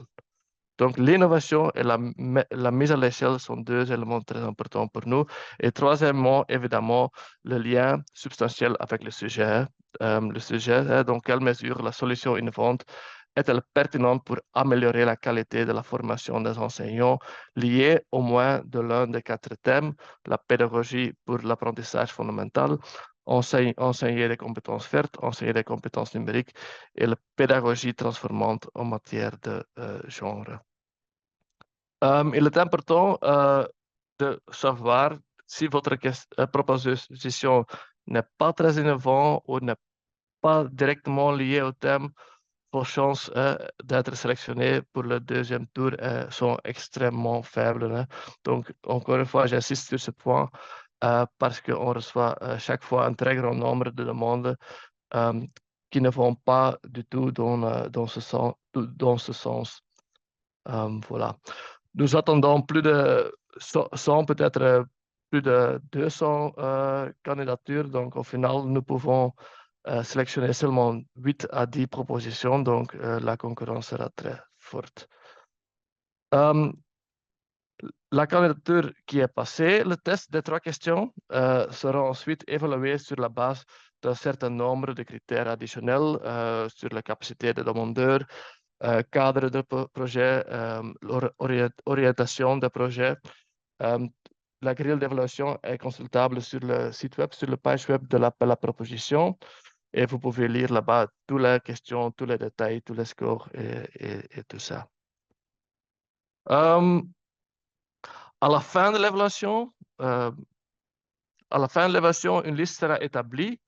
[SPEAKER 5] Donc, l'innovation et la mise à l'échelle sont deux éléments très importants pour nous. Et troisièmement, évidemment, le lien substantiel avec le sujet. Le sujet est dans quelle mesure la solution innovante est-elle pertinente pour améliorer la qualité de la formation des enseignants liée au moins de l'un des 4 thèmes, la pédagogie pour l'apprentissage fondamental, enseigner des compétences vertes, enseigner des compétences numériques et la pédagogie transformante en matière de genre. Il est important de savoir si votre proposition n'est pas très innovante ou n'est pas directement liée au thème. Vos chances d'être sélectionné pour le deuxième tour sont extrêmement faibles. Hein. Donc, encore une fois, j'insiste sur ce point parce qu'on reçoit chaque fois un très grand nombre de demandes qui ne vont pas du tout dans ce sens. Voilà. Nous attendons plus de 100, peut-être plus de 200 candidatures. Donc, au final, nous pouvons sélectionner seulement 8 à 10 propositions. Donc, la concurrence sera très forte. La candidature qui est passée, le test des 3 questions, sera ensuite évalué sur la base d'un certain nombre de critères additionnels sur la capacité des demandeurs, cadre de projet, orientation de projet. La grille d'évaluation est consultable sur le site web, sur la page web de la proposition. Et vous pouvez lire là-bas toutes les questions, tous les détails, tous les scores et tout ça. À la fin de l'évaluation, une liste sera établie,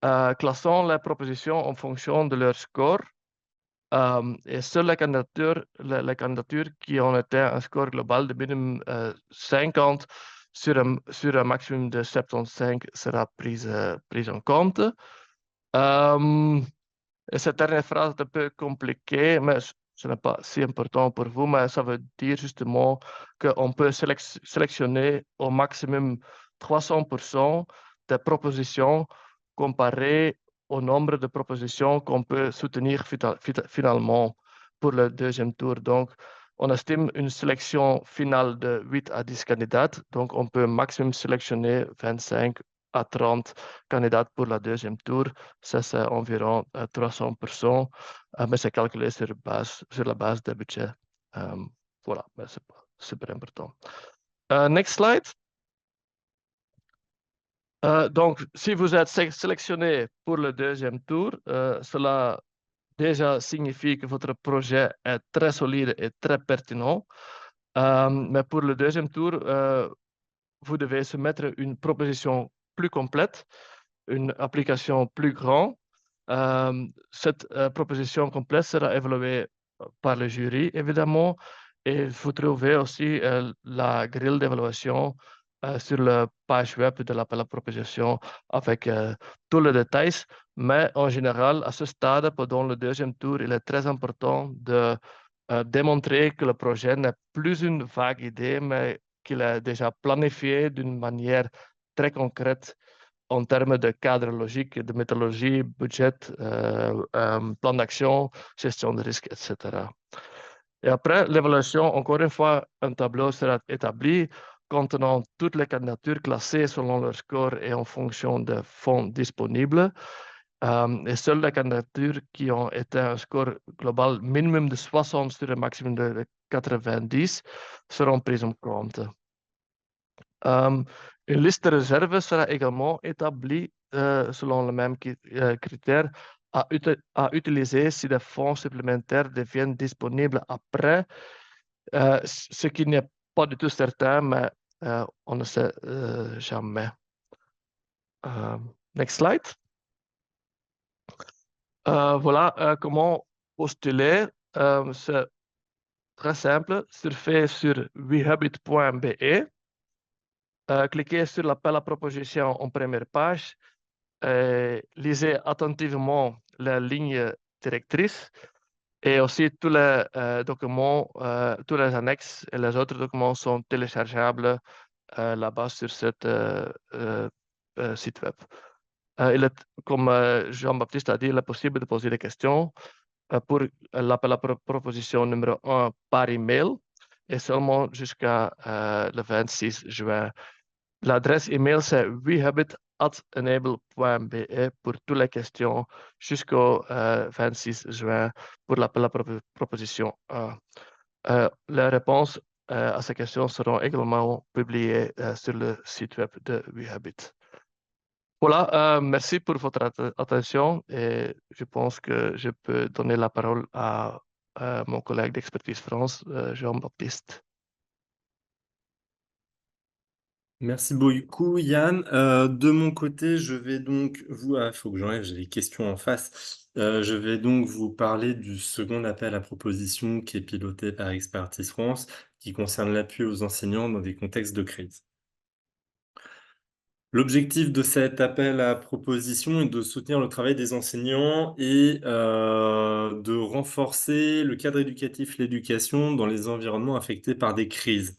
[SPEAKER 5] classant les propositions en fonction de leur score. Et seules les candidatures qui ont été un score global de minimum 50 sur un maximum de 75 sera prise en compte. Et cette dernière phrase est un peu compliquée, mais ce n'est pas si important pour vous, mais ça veut dire justement qu'on peut sélectionner au maximum 300% des propositions comparées au nombre de propositions qu'on peut soutenir finalement pour le deuxième tour. Donc, on estime une sélection finale de 8 à 10 candidats, donc on peut maximum sélectionner 25 à 30 candidats pour le deuxième tour. Ça, c'est environ 300%, mais c'est calculé sur la base des budgets. Voilà, c'est super important. Next slide. Donc, si vous êtes sélectionné pour le deuxième tour, cela déjà signifie que votre projet est très solide et très pertinent. Mais pour le deuxième tour, vous devez soumettre une proposition plus complète, une application plus grande. Cette proposition complète sera évaluée par le jury, évidemment, et vous trouvez aussi la grille d'évaluation sur la page web de la proposition avec tous les détails. Mais en général, à ce stade, pendant le deuxième tour, il est très important de démontrer que le projet n'est plus une vague idée, mais qu'il est déjà planifié d'une manière très concrète en termes de cadre logique, de méthodologie, budget, plan d'action, gestion de risque, etc. Et après l'évaluation, encore une fois, un tableau sera établi contenant toutes les candidatures classées selon leur score et en fonction des fonds disponibles. Et seules les candidatures qui ont été un score global minimum de 60 sur un maximum de 90 seront prises en compte. Une liste de réserves sera également établie selon les mêmes critères à utiliser si des fonds supplémentaires deviennent disponibles après, ce qui n'est pas du tout certain, mais on ne sait jamais. Next slide. Voilà comment postuler. C'est très simple. Surfez sur wehabit.be. Cliquez sur l'appel à proposition en première page. Lisez attentivement la ligne directrice et aussi tous les documents, tous les annexes et les autres documents sont téléchargeables là-bas sur ce site web. Comme Jean-Baptiste a dit, il est possible de poser des questions pour l'appel à proposition numéro 1 par email et seulement jusqu'à le 26 juin. L'adresse email, c'est wehabit@enable.be pour toutes les questions jusqu'au 26 juin pour l'appel à proposition 1. Les réponses à ces questions seront également publiées sur le site web de WeHabit. Voilà, merci pour votre attention et je pense que je peux donner la parole à mon collègue d'Expertise France, Jean-Baptiste.
[SPEAKER 4] Merci beaucoup, Yann. De mon côté, je vais donc faut que j'enlève, j'ai les questions en face. Je vais donc vous parler du second appel à proposition qui est piloté par Expertise France, qui concerne l'appui aux enseignants dans des contextes de crise. L'objectif de cet appel à proposition est de soutenir le travail des enseignants et de renforcer le cadre éducatif, l'éducation dans les environnements affectés par des crises.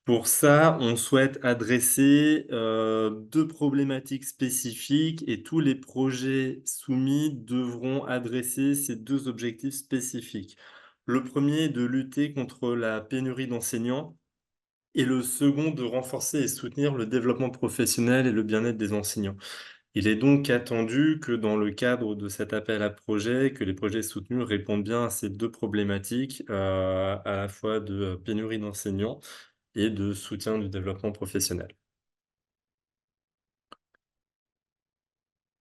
[SPEAKER 4] Pour ça, on souhaite adresser 2 problématiques spécifiques et tous les projets soumis devront adresser ces 2 objectifs spécifiques. Le premier est de lutter contre la pénurie d'enseignants et le second de renforcer et soutenir le développement professionnel et le bien-être des enseignants. Il est donc attendu que dans le cadre de cet appel à projets, que les projets soutenus répondent bien à ces 2 problématiques, à la fois de pénurie d'enseignants et de soutien du développement professionnel.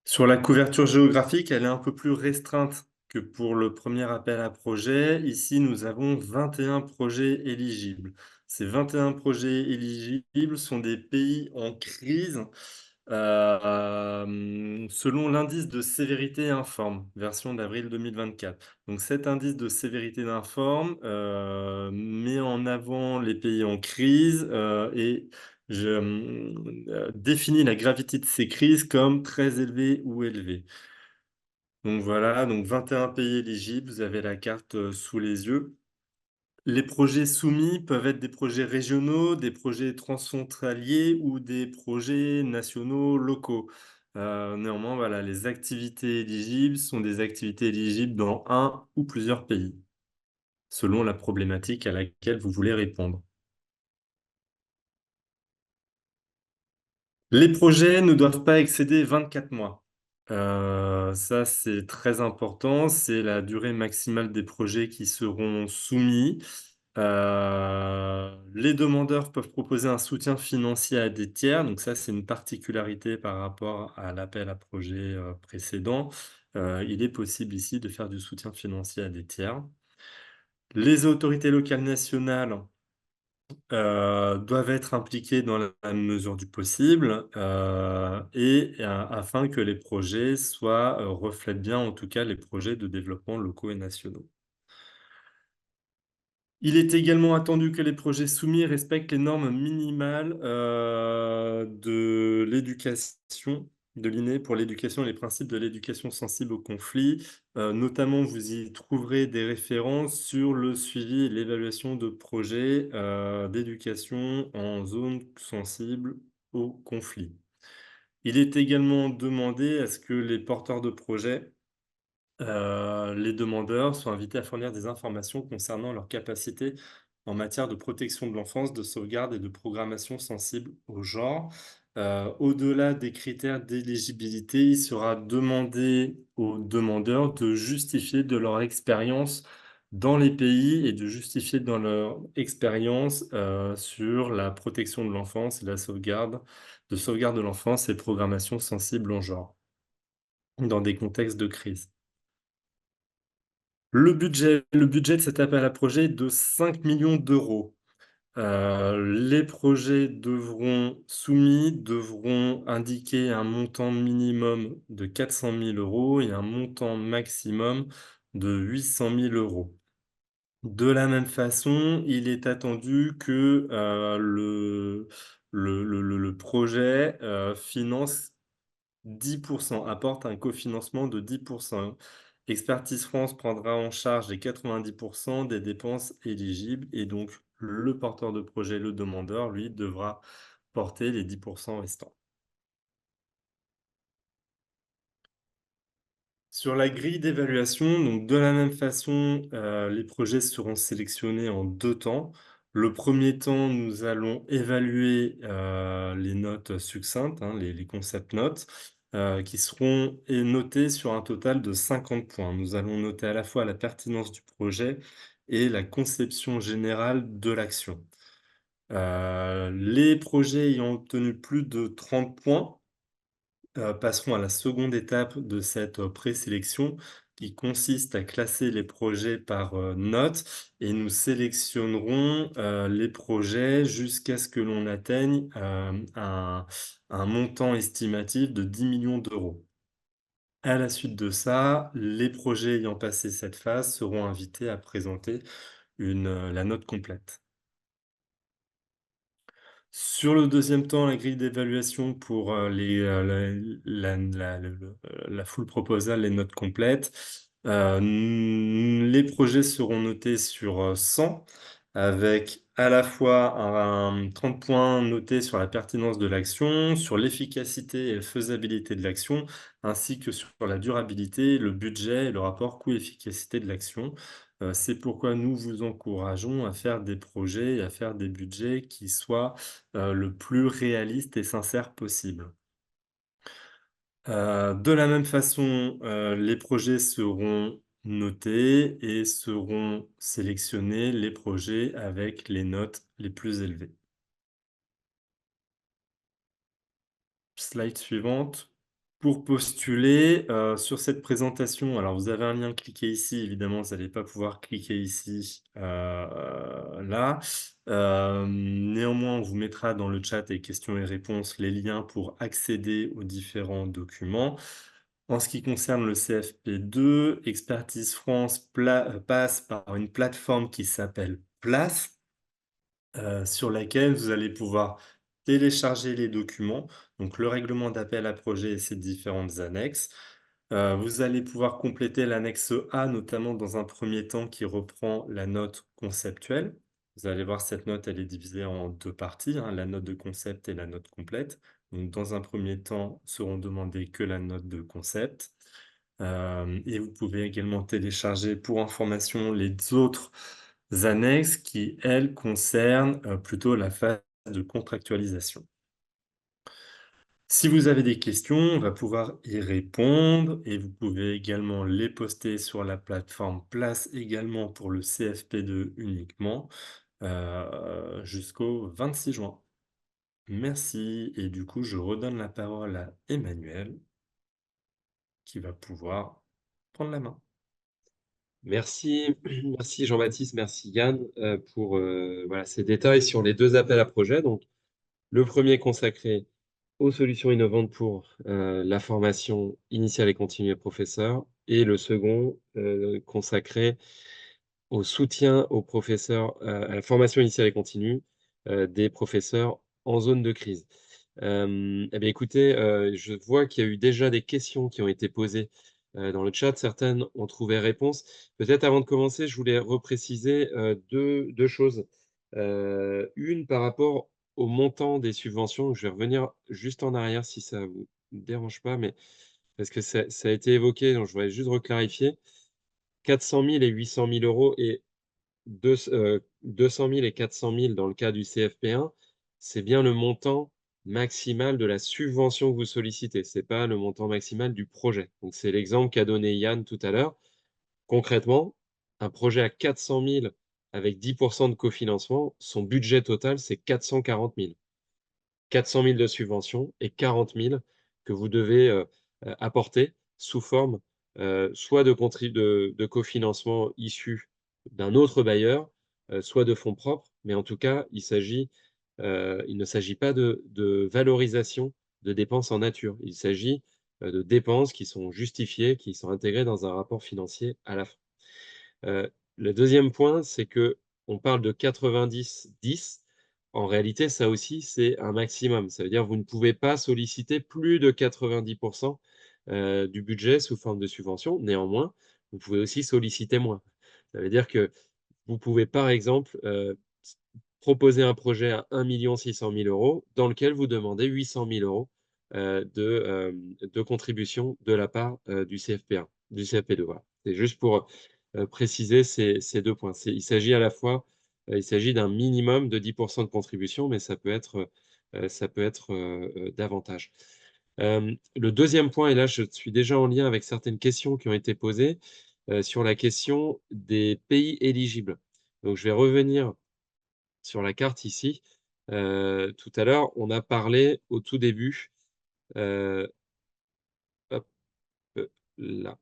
[SPEAKER 4] Sur la couverture géographique, elle est un peu plus restreinte que pour le premier appel à projet. Ici, nous avons 21 projets éligibles. Ces 21 projets éligibles sont des pays en crise selon l'indice de sévérité informe, version d'avril 2024. Donc cet indice de sévérité d'informe met en avant les pays en crise et définit la gravité de ces crises comme très élevée ou élevée. Donc voilà, donc 21 pays éligibles, vous avez la carte sous les yeux. Les projets soumis peuvent être des projets régionaux, des projets transfrontaliers ou des projets nationaux locaux. Néanmoins, voilà, les activités éligibles sont des activités éligibles dans un ou plusieurs pays, selon la problématique à laquelle vous voulez répondre. Les projets ne doivent pas excéder 24 mois. Ça, c'est très important. C'est la durée maximale des projets qui seront soumis. Les demandeurs peuvent proposer un soutien financier à des tiers. Donc ça, c'est une particularité par rapport à l'appel à projet précédent. Il est possible ici de faire du soutien financier à des tiers. Les autorités locales nationales doivent être impliquées dans la mesure du possible afin que les projets reflètent bien, en tout cas, les projets de développement locaux et nationaux. Il est également attendu que les projets soumis respectent les normes minimales de l'éducation de l'INE pour l'éducation et les principes de l'éducation sensible au conflit. Notamment, vous y trouverez des références sur le suivi et l'évaluation de projets d'éducation en zone sensible au conflit. Il est également demandé à ce que les porteurs de projets, les demandeurs soient invités à fournir des informations concernant leurs capacités en matière de protection de l'enfance, de sauvegarde et de programmation sensible au genre. Au-delà des critères d'éligibilité, il sera demandé aux demandeurs de justifier de leur expérience dans les pays et de justifier dans leur expérience, sur la protection de l'enfance et la sauvegarde de l'enfance et programmation sensible au genre, dans des contextes de crise. Le budget de cet appel à projet est de 5 millions d'euros. Les projets soumis devront indiquer un montant minimum de 400 000 € et un montant maximum de 800 000 €. De la même façon, il est attendu que, le projet, finance 10%, apporte un cofinancement de 10%. Expertise France prendra en charge les 90% des dépenses éligibles et donc le porteur de projet, le demandeur, lui, devra porter les 10% restants. Sur la grille d'évaluation, donc de la même façon, les projets seront sélectionnés en 2 temps. Le premier temps, nous allons évaluer, les notes succinctes, hein, les concept notes, qui seront notées sur un total de 50 points. Nous allons noter à la fois la pertinence du projet et la conception générale de l'action. Les projets ayant obtenu plus de 30 points passerons à la seconde étape de cette, présélection qui consiste à classer les projets par, notes et nous sélectionnerons, les projets jusqu'à ce que l'on atteigne, un montant estimatif de 10 millions d'euros. À la suite de ça, les projets ayant passé cette phase seront invités à présenter la note complète. Sur le deuxième temps, la grille d'évaluation pour, la full proposal, les notes complètes, les projets seront notés sur, 100 avec à la fois un 30 points notés sur la pertinence de l'action, sur l'efficacité et la faisabilité de l'action, ainsi que sur la durabilité, le budget et le rapport coût-efficacité de l'action. C'est pourquoi nous vous encourageons à faire des projets et à faire des budgets qui soient le plus réaliste et sincère possible. De la même façon, les projets seront notés et seront sélectionnés les projets avec les notes les plus élevées. Slide suivante. Pour postuler, sur cette présentation, alors vous avez un lien, cliquez ici, évidemment, vous n'allez pas pouvoir cliquer ici, là. Néanmoins, on vous mettra dans le chat et questions et réponses les liens pour accéder aux différents documents. En ce qui concerne le CFP2, Expertise France passe par une plateforme qui s'appelle Place, sur laquelle vous allez pouvoir télécharger les documents, donc le règlement d'appel à projet et ses différentes annexes. Vous allez pouvoir compléter l'annexe A, notamment dans un premier temps qui reprend la note conceptuelle. Vous allez voir, cette note, elle est divisée en 2 parties, hein, la note de concept et la note complète. Donc dans un premier temps, seront demandées que la note de concept. Et vous pouvez également télécharger pour information les autres annexes qui, elles, concernent plutôt la phase de contractualisation. Si vous avez des questions, on va pouvoir y répondre et vous pouvez également les poster sur la plateforme Place également pour le CFP2 uniquement jusqu'au 26 juin. Merci et du coup, je redonne la parole à Emmanuel qui va pouvoir prendre la main.
[SPEAKER 1] Merci, merci Jean-Baptiste, merci Yann pour voilà, ces détails sur les 2 appels à projets. Donc, le premier consacré aux solutions innovantes pour la formation initiale et continue des professeurs et le second consacré au soutien aux professeurs, à la formation initiale et continue des professeurs en zone de crise. Eh bien, écoutez, je vois qu'il y a eu déjà des questions qui ont été posées, dans le chat. Certaines ont trouvé réponse. Peut-être avant de commencer, je voulais repréciser, 2 choses. Une par rapport au montant des subventions. Je vais revenir juste en arrière si ça vous dérange pas, mais parce que ça a été évoqué, donc je voudrais juste reclarifier. 400 000 et 800 000 € et 200 000 et 400 000 dans le cas du CFP1, c'est bien le montant maximal de la subvention que vous sollicitez. C'est pas le montant maximal du projet. Donc c'est l'exemple qu'a donné Yann tout à l'heure. Concrètement, un projet à 400 000 avec 10 de cofinancement, son budget total, c'est 440 000. 400 000 de subvention et 40 000 que vous devez, apporter sous forme, soit de cofinancement issu d'un autre bailleur, soit de fonds propres. Mais en tout cas, il ne s'agit pas de valorisation de dépenses en nature. Il s'agit, de dépenses qui sont justifiées, qui sont intégrées dans un rapport financier à la fin. Le deuxième point, c'est que on parle de 90-10. En réalité, ça aussi, c'est un maximum. Ça veut dire que vous ne pouvez pas solliciter plus de 90 du budget sous forme de subvention. Néanmoins, vous pouvez aussi solliciter moins. Ça veut dire que vous pouvez, par exemple, proposer un projet à 1 600 000 € dans lequel vous demandez 800 000 € de contribution de la part, du CFP1, du CFP2, voilà. C'est juste pour, préciser ces 2 points. Il s'agit à la fois, il s'agit d'un minimum de 10 de contribution, mais ça peut être, davantage. Le deuxième point, et là je suis déjà en lien avec certaines questions qui ont été posées, sur la question des pays éligibles. Donc je vais revenir sur la carte ici. Tout à l'heure, on a parlé au tout début, heu, hop, là,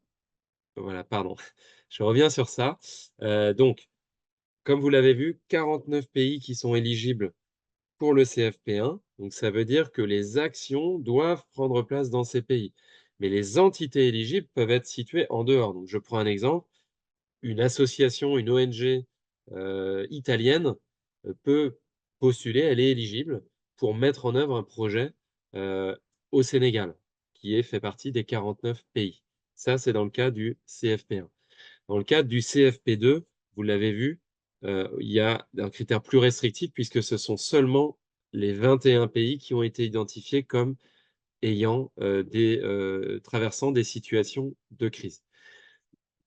[SPEAKER 1] voilà, pardon. Je reviens sur ça. Donc, comme vous l'avez vu, 49 pays qui sont éligibles pour le CFP1. Donc ça veut dire que les actions doivent prendre place dans ces pays. Mais les entités éligibles peuvent être situées en dehors. Donc je prends un exemple. Une association, une ONG, italienne, peut postuler, elle est éligible pour mettre en œuvre un projet, heu, au Sénégal, qui fait partie des 49 pays. Ça, c'est dans le cas du CFP1. Dans le cadre du CFP2, vous l'avez vu, il y a un critère plus restrictif puisque ce sont seulement les 21 pays qui ont été identifiés comme ayant, traversant des situations de crise.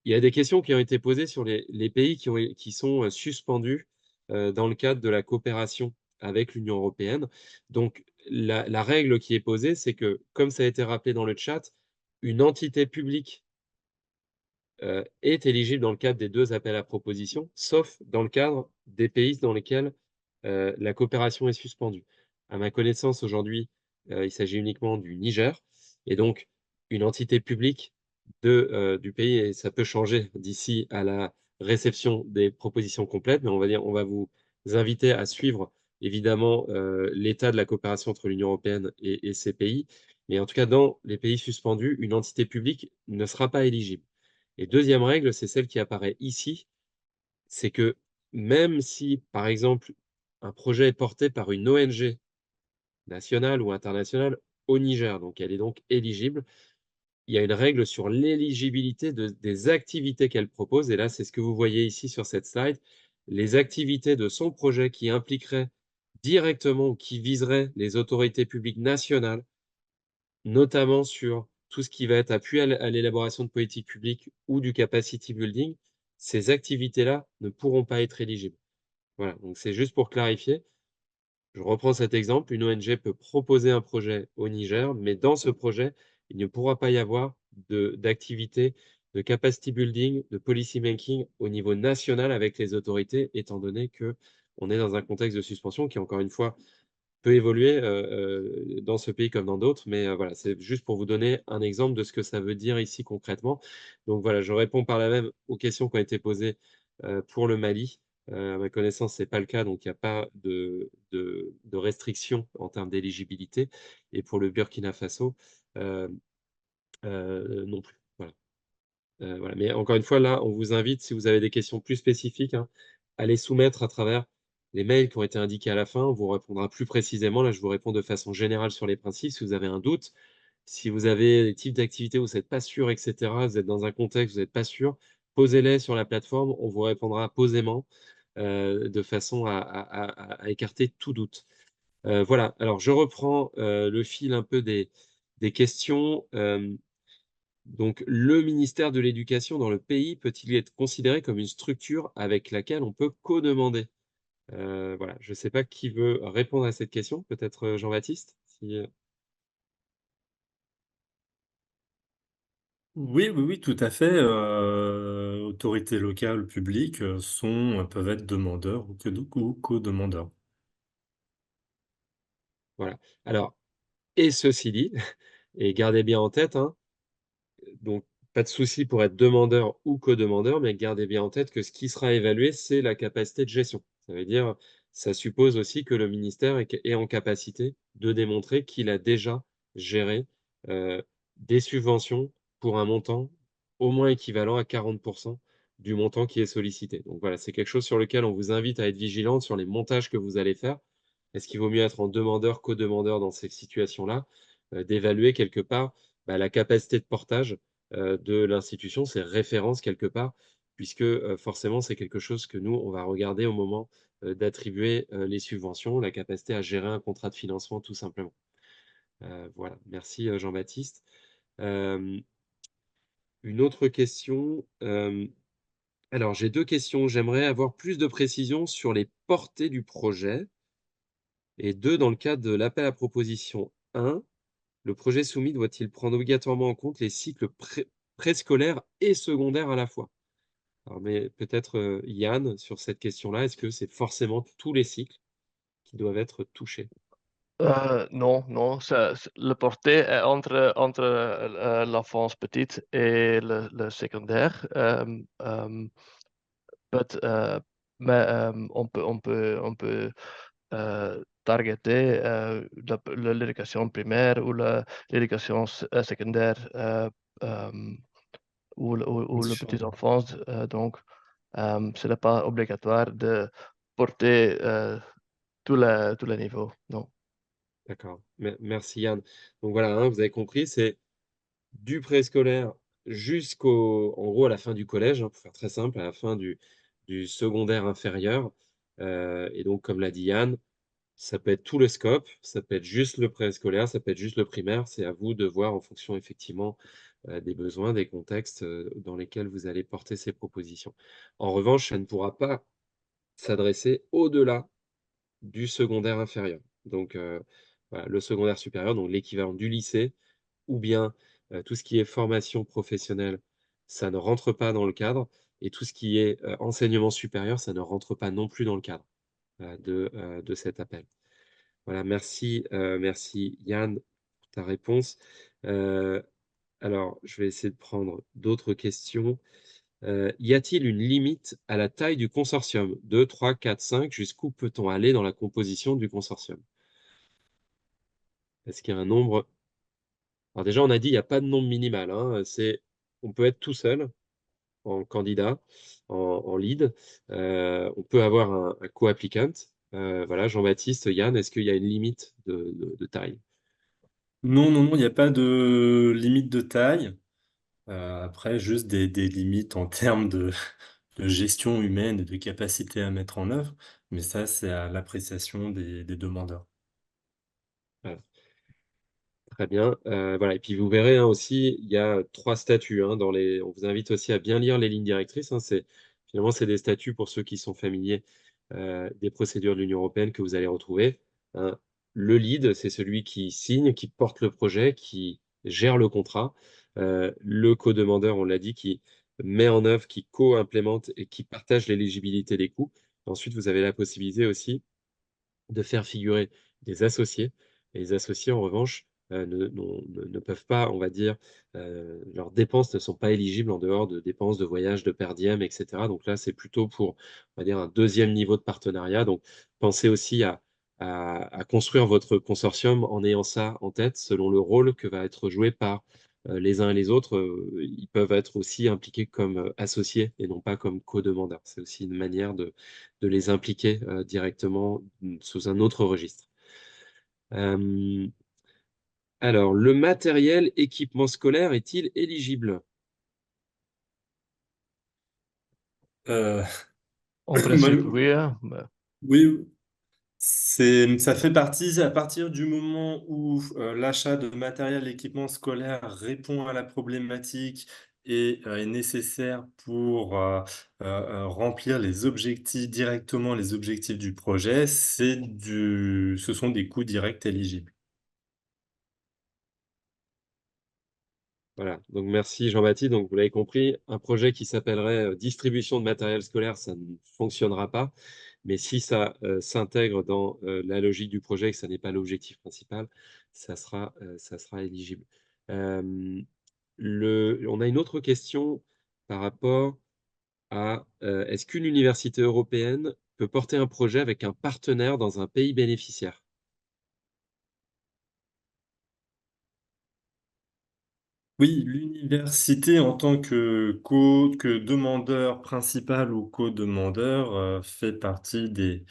[SPEAKER 1] Il y a des questions qui ont été posées sur les pays qui sont, suspendus, dans le cadre de la coopération avec l'Union européenne. Donc la règle qui est posée, c'est que, comme ça a été rappelé dans le chat, une entité publique, est éligible dans le cadre des 2 appels à propositions, sauf dans le cadre des pays dans lesquels, la coopération est suspendue. À ma connaissance, aujourd'hui, il s'agit uniquement du Niger et donc une entité publique du pays, et ça peut changer d'ici à la réception des propositions complètes, mais on va vous inviter à suivre évidemment, l'état de la coopération entre l'Union européenne et ces pays. Mais en tout cas, dans les pays suspendus, une entité publique ne sera pas éligible. Et deuxième règle, c'est celle qui apparaît ici, c'est que même si, par exemple, un projet est porté par une ONG nationale ou internationale au Niger, donc elle est donc éligible, il y a une règle sur l'éligibilité des activités qu'elle propose. Et là, c'est ce que vous voyez ici sur cette slide. Les activités de son projet qui impliqueraient directement ou qui viseraient les autorités publiques nationales, notamment sur tout ce qui va être appui à l'élaboration de politiques publiques ou du capacity building, ces activités-là ne pourront pas être éligibles. Voilà, donc c'est juste pour clarifier. Je reprends cet exemple, une ONG peut proposer un projet au Niger, mais dans ce projet, il ne pourra pas y avoir d'activité de capacity building, de policy making au niveau national avec les autorités, étant donné qu'on est dans un contexte de suspension qui, encore une fois, peut évoluer, dans ce pays comme dans d'autres, mais voilà, c'est juste pour vous donner un exemple de ce que ça veut dire ici concrètement. Donc voilà, je réponds par là même aux questions qui ont été posées, pour le Mali. À ma connaissance, c'est pas le cas, donc il y a pas de restrictions en termes d'éligibilité, et pour le Burkina Faso, heu non plus. Voilà. Voilà, mais encore une fois, là, on vous invite, si vous avez des questions plus spécifiques, hein, à les soumettre à travers les mails qui ont été indiqués à la fin, on vous répondra plus précisément. Là, je vous réponds de façon générale sur les principes. Si vous avez un doute, si vous avez des types d'activités où vous n'êtes pas sûr, et cetera, vous êtes dans un contexte, vous n'êtes pas sûr, posez-les sur la plateforme, on vous répondra posément, de façon à écarter tout doute. Voilà, alors je reprends, le fil un peu des questions. Donc le ministère de l'Éducation dans le pays peut-il être considéré comme une structure avec laquelle on peut co-demander? Voilà, je ne sais pas qui veut répondre à cette question, peut-être, Jean-Baptiste? Si,
[SPEAKER 4] Oui, oui, oui, tout à fait. Autorités locales, publiques peuvent être demandeurs ou co-demandeurs.
[SPEAKER 1] voilà. Alors et ceci dit, et gardez bien en tête, hein, donc pas de souci pour être demandeur ou co-demandeur, mais gardez bien en tête que ce qui sera évalué, c'est la capacité de gestion. Ça veut dire, ça suppose aussi que le ministère est en capacité de démontrer qu'il a déjà géré, heu, des subventions pour un montant au moins équivalent à 40 du montant qui est sollicité. Donc voilà, c'est quelque chose sur lequel on vous invite à être vigilante sur les montages que vous allez faire. Est-ce qu'il vaut mieux être en demandeur, co-demandeur dans ces situations-là? D'évaluer quelque part, bah, la capacité de portage, de l'institution, ses références quelque part, puisque, forcément, c'est quelque chose que nous, on va regarder au moment, d'attribuer, les subventions, la capacité à gérer un contrat de financement tout simplement. Voilà, merci, Jean-Baptiste. Hem, une autre question, alors j'ai 2 questions. J'aimerais avoir plus de précisions sur les portées du projet et 2 dans le cadre de l'appel à proposition 1. Le projet soumis doit-il prendre obligatoirement en compte les cycles préscolaires et secondaires à la fois? Alors, mais peut-être, Yann, sur cette question-là, est-ce que c'est forcément tous les cycles qui doivent être touchés?
[SPEAKER 5] Non, non, le porté est entre l'enfance petite et le secondaire. But, on peut targeter l'éducation primaire ou l'éducation secondaire ou
[SPEAKER 4] Bien
[SPEAKER 5] le
[SPEAKER 4] sûr.
[SPEAKER 5] petite enfance. Donc, ce n'est pas obligatoire de porter tous les niveaux. Non.
[SPEAKER 1] D'accord. Merci Yann. Donc voilà, hein, vous avez compris, c'est du préscolaire jusqu'au en gros, à la fin du collège, hein, pour faire très simple, à la fin du secondaire inférieur. Et donc comme l'a dit Yann, ça peut être tout le scope, ça peut être juste le préscolaire, ça peut être juste le primaire. C'est à vous de voir en fonction effectivement, des besoins, des contextes, dans lesquels vous allez porter ces propositions. En revanche, ça ne pourra pas s'adresser au-delà du secondaire inférieur. Donc, voilà, le secondaire supérieur, donc l'équivalent du lycée ou bien, tout ce qui est formation professionnelle, ça ne rentre pas dans le cadre et tout ce qui est, enseignement supérieur, ça ne rentre pas non plus dans le cadre, de cet appel. Voilà, merci Yann pour ta réponse. Heu, alors je vais essayer de prendre d'autres questions. Y a-t-il une limite à la taille du consortium? 2, 3, 4, 5, jusqu'où peut-on aller dans la composition du consortium? Est-ce qu'il y a un nombre? Alors déjà, on a dit il y a pas de nombre minimal, hein, c'est on peut être tout seul en candidat, en lead, on peut avoir un co-applicant. Voilà, Jean-Baptiste, Yann, est-ce qu'il y a une limite de taille?
[SPEAKER 4] Non, non, non, il n'y a pas de limite de taille. Après, juste des limites en termes de gestion humaine et de capacité à mettre en œuvre. Mais ça, c'est à l'appréciation des demandeurs.
[SPEAKER 1] Voilà. Très bien, voilà et puis vous verrez, hein, aussi, il y a 3 statuts, hein, dans les on vous invite aussi à bien lire les lignes directrices, hein. C'est finalement, c'est des statuts pour ceux qui sont familiers, des procédures de l'Union européenne que vous allez retrouver, hein. Le lead, c'est celui qui signe, qui porte le projet, qui gère le contrat. Le co-demandeur, on l'a dit, qui met en œuvre, qui co-implémente et qui partage l'éligibilité des coûts. Ensuite, vous avez la possibilité aussi de faire figurer des associés et les associés en revanche, ne peuvent pas, on va dire, leurs dépenses ne sont pas éligibles en dehors de dépenses de voyage, de per diem et cetera. Donc là, c'est plutôt pour, on va dire, un deuxième niveau de partenariat. Donc pensez aussi à construire votre consortium en ayant ça en tête, selon le rôle que va être joué par, les uns et les autres, ils peuvent être aussi impliqués comme associés et non pas comme co-demandeurs. C'est aussi une manière de les impliquer directement sous un autre registre. Alors, le matériel équipement scolaire est-il éligible?
[SPEAKER 4] Euh,
[SPEAKER 5] En
[SPEAKER 4] moi,
[SPEAKER 5] principe, oui, hein, mais
[SPEAKER 4] oui, ça fait partie, à partir du moment où l'achat de matériel équipement scolaire répond à la problématique et est nécessaire pour remplir les objectifs directement, les objectifs du projet, ce sont des coûts directs éligibles.
[SPEAKER 1] Voilà, donc merci Jean-Baptiste. Donc vous l'avez compris, un projet qui s'appellerait distribution de matériel scolaire, ça ne fonctionnera pas. Mais si ça s'intègre dans la logique du projet et que ça n'est pas l'objectif principal, ça sera éligible. Euh, on a une autre question par rapport à est-ce qu'une université européenne peut porter un projet avec un partenaire dans un pays bénéficiaire?
[SPEAKER 4] Oui, l'université en tant que demandeur principal ou co-demandeur fait partie des,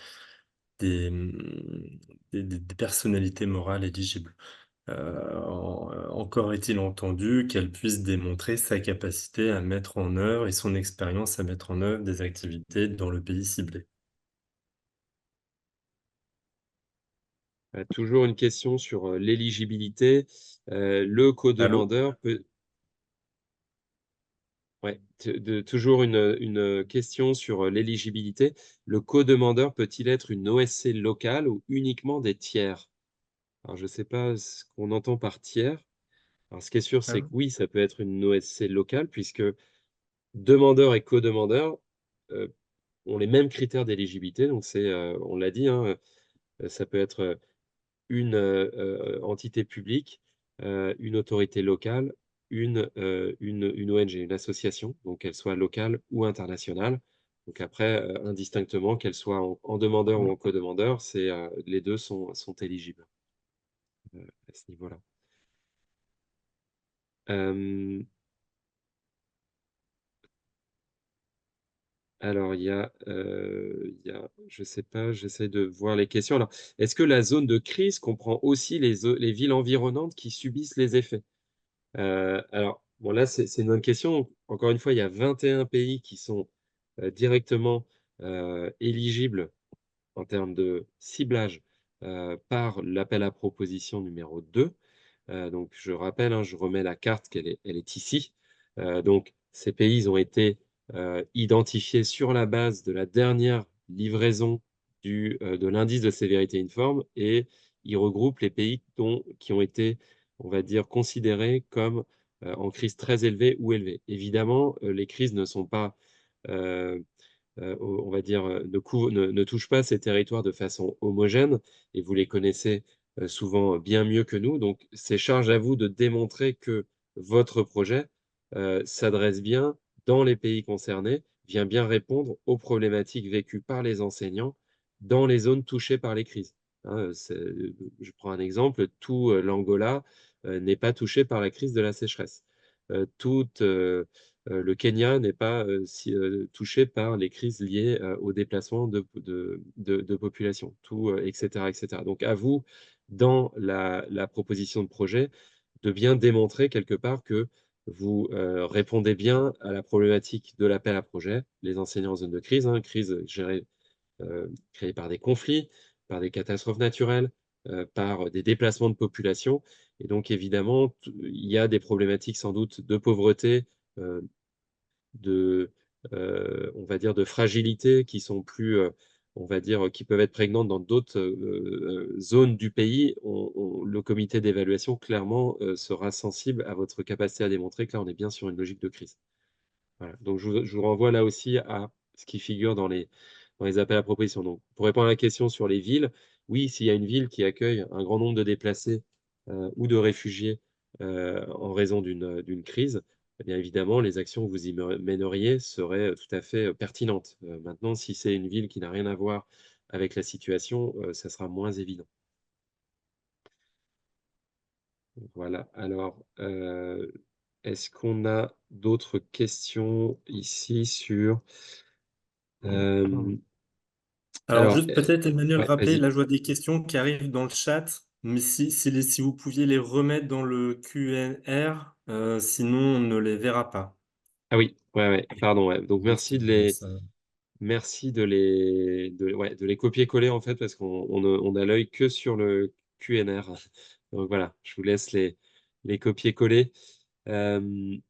[SPEAKER 4] hum, des personnalités morales éligibles. Encore est-il entendu qu'elle puisse démontrer sa capacité à mettre en œuvre et son expérience à mettre en œuvre des activités dans le pays ciblé.
[SPEAKER 1] Toujours une question sur l'éligibilité. Le
[SPEAKER 4] Allô?
[SPEAKER 1] co-demandeur peut... Ouais, toujours une question sur l'éligibilité. Le co-demandeur peut-il être une OSC locale ou uniquement des tiers? Alors, je ne sais pas ce qu'on entend par tiers. Alors, ce qui est sûr, c'est que
[SPEAKER 4] Allô.
[SPEAKER 1] oui, ça peut être une OSC locale, puisque demandeur et co-demandeur ont les mêmes critères d'éligibilité. Donc, on l'a dit, hein, ça peut être une entité publique, une autorité locale, une ONG, une association, donc qu'elle soit locale ou internationale. Donc après, indistinctement, qu'elle soit en demandeur ou en co-demandeur, les deux sont éligibles à ce niveau-là. Alors, je sais pas, j'essaie de voir les questions. Alors, est-ce que la zone de crise comprend aussi les villes environnantes qui subissent les effets? Alors, bon, là, c'est une bonne question. Encore une fois, il y a 21 pays qui sont directement éligibles en termes de ciblage par l'appel à proposition numéro 2. Donc, je rappelle, hein, je remets la carte elle est ici. Donc, ces pays ont été identifiés sur la base de la dernière livraison de l'indice de sévérité informe et ils regroupent les pays qui ont été, on va dire, considérés comme en crise très élevée ou élevée. Évidemment, les crises ne sont pas euh, on va dire, ne touchent pas ces territoires de façon homogène et vous les connaissez souvent bien mieux que nous. Donc, c'est charge à vous de démontrer que votre projet s'adresse bien dans les pays concernés, vient bien répondre aux problématiques vécues par les enseignants dans les zones touchées par les crises. Hein, je prends un exemple, tout l'Angola n'est pas touché par la crise de la sécheresse. Le Kenya n'est pas touché par les crises liées au déplacement de population, etc., etc. Donc, à vous, dans la proposition de projet, de bien démontrer quelque part que vous répondez bien à la problématique de l'appel à projet, les enseignants en zone de crise, hein, crise créée par des conflits, par des catastrophes naturelles, par des déplacements de population. Et donc, évidemment, il y a des problématiques sans doute de pauvreté, euh, on va dire, de fragilité qui sont plus, on va dire, qui peuvent être prégnantes dans d'autres zones du pays. Le comité d'évaluation, clairement, sera sensible à votre capacité à démontrer que là, on est bien sur une logique de crise. Voilà. Donc, je vous renvoie là aussi à ce qui figure dans les appels à proposition. Donc, pour répondre à la question sur les villes, oui, s'il y a une ville qui accueille un grand nombre de déplacés ou de réfugiés en raison d'une crise, eh bien évidemment, les actions que vous y mèneriez seraient tout à fait pertinentes. Maintenant, si c'est une ville qui n'a rien à voir avec la situation, ça sera moins évident. Voilà, alors, est-ce qu'on a d'autres questions ici sur, hem,
[SPEAKER 4] Alors
[SPEAKER 1] alors,
[SPEAKER 4] juste peut-être Emmanuel
[SPEAKER 1] ouais,
[SPEAKER 4] rappeler,
[SPEAKER 1] vas-y.
[SPEAKER 4] là je vois des questions qui arrivent dans le chat, mais si vous pouviez les remettre dans le Q&R, sinon on ne les verra pas.
[SPEAKER 1] Ah oui, ouais, ouais, pardon, ouais, donc
[SPEAKER 4] Juste,
[SPEAKER 1] merci de les copier-coller, en fait, parce qu'on a l'œil que sur le QNR. Donc voilà, je vous laisse les copier-coller. Hem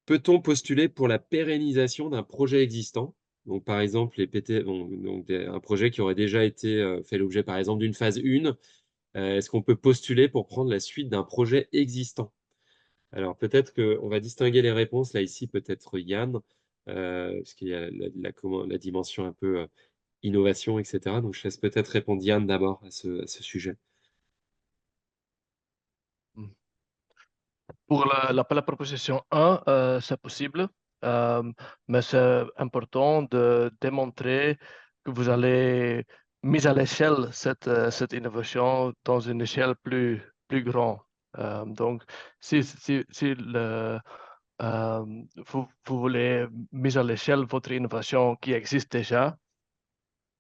[SPEAKER 1] Peut-on postuler pour la pérennisation d'un projet existant? Donc, par exemple, les PT donc un projet qui aurait déjà été, fait l'objet, par exemple, d'une phase 1, est-ce qu'on peut postuler pour prendre la suite d'un projet existant? Alors peut-être qu'on va distinguer les réponses. Là, ici, peut-être Yann, parce qu'il y a la dimension un peu, innovation et cetera. Donc je laisse peut-être répondre Yann d'abord à ce sujet.
[SPEAKER 5] Pour l'appel à proposition 1, c'est possible, mais c'est important de démontrer que vous allez mise à l'échelle cette innovation dans une échelle plus grande. Donc, euh, vous voulez mise à l'échelle votre innovation qui existe déjà,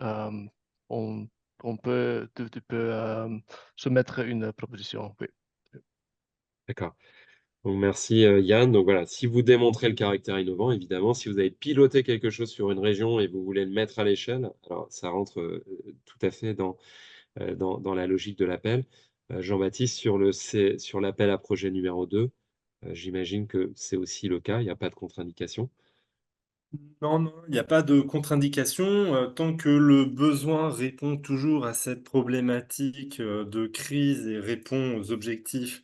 [SPEAKER 5] euh, on, tu peux soumettre une proposition. Oui.
[SPEAKER 1] D'accord. Donc merci, Yann. Donc voilà, si vous démontrez le caractère innovant, évidemment, si vous avez piloté quelque chose sur une région et vous voulez le mettre à l'échelle, alors ça rentre, tout à fait dans la logique de l'appel. Jean-Baptiste, sur l'appel à projet numéro 2, j'imagine que c'est aussi le cas, il n'y a pas de contre-indication?
[SPEAKER 4] Non, non, il n'y a pas de contre-indication, tant que le besoin répond toujours à cette problématique, de crise et répond aux objectifs,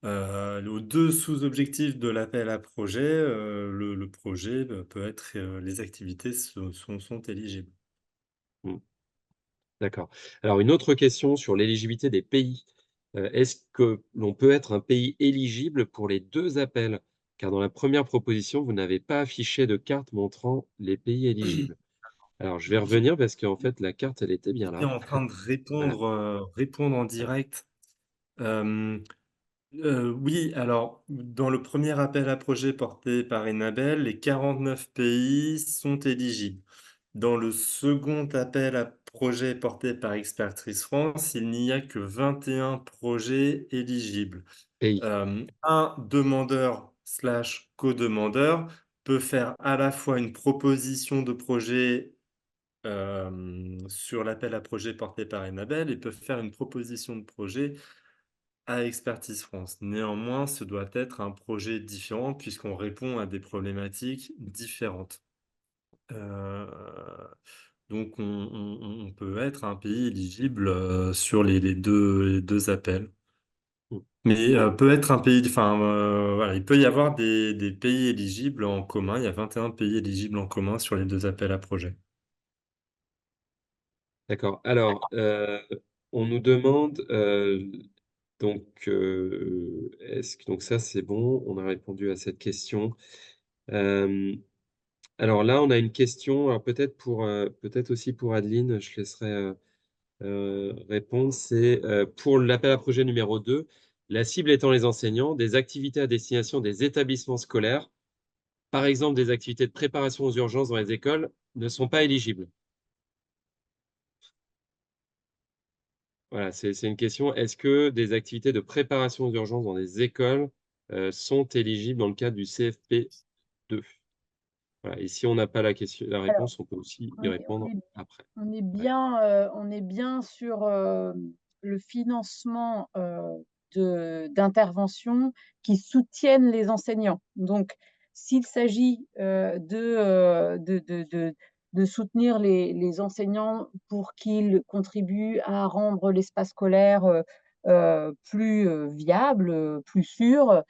[SPEAKER 4] aux 2 sous-objectifs de l'appel à projet, le projet, peut être, les activités sont éligibles.
[SPEAKER 1] Mmh, d'accord. Alors une autre question sur l'éligibilité des pays. Est-ce que l'on peut être un pays éligible pour les 2 appels? Car dans la première proposition, vous n'avez pas affiché de carte montrant les pays éligibles. Alors, je vais revenir parce qu'en fait, la carte, elle était bien
[SPEAKER 4] J'étais
[SPEAKER 1] là.
[SPEAKER 4] en train de
[SPEAKER 1] Voilà.
[SPEAKER 4] répondre en direct. Oui, alors, dans le premier appel à projet porté par Enabel, les 49 pays sont éligibles. Dans le second appel à projet porté par Expertise France, il n'y a que 21 projets éligibles.
[SPEAKER 1] Pays.
[SPEAKER 4] Un demandeur/co-demandeur peut faire à la fois une proposition de projet, sur l'appel à projet porté par Enabel et peut faire une proposition de projet à Expertise France. Néanmoins, ce doit être un projet différent puisqu'on répond à des problématiques différentes. Heu, donc on peut être un pays éligible, sur les deux appels.
[SPEAKER 1] Mmh.
[SPEAKER 4] Mais, peut être un pays enfin, voilà, il peut y avoir des pays éligibles en commun. Il y a 21 pays éligibles en commun sur les 2 appels à projets.
[SPEAKER 1] D'accord. Alors, on nous demande, donc, est-ce que donc ça, c'est bon, on a répondu à cette question. Hem, alors là, on a une question, alors peut-être aussi pour Adeline, je laisserai, répondre. C'est, pour l'appel à projet numéro 2, la cible étant les enseignants, des activités à destination des établissements scolaires, par exemple des activités de préparation aux urgences dans les écoles, ne sont pas éligibles. Voilà, c'est une question. Est-ce que des activités de préparation aux urgences dans des écoles, sont éligibles dans le cadre du CFP2? Voilà, et si on n'a pas la
[SPEAKER 3] Alors,
[SPEAKER 1] réponse, on peut aussi y
[SPEAKER 3] on est on
[SPEAKER 1] répondre
[SPEAKER 3] est
[SPEAKER 1] après. Ouais.
[SPEAKER 3] on est bien sur, le financement, d'interventions qui soutiennent les enseignants. Donc s'il s'agit, de soutenir les enseignants pour qu'ils contribuent à rendre l'espace scolaire, plus, viable, plus sûr,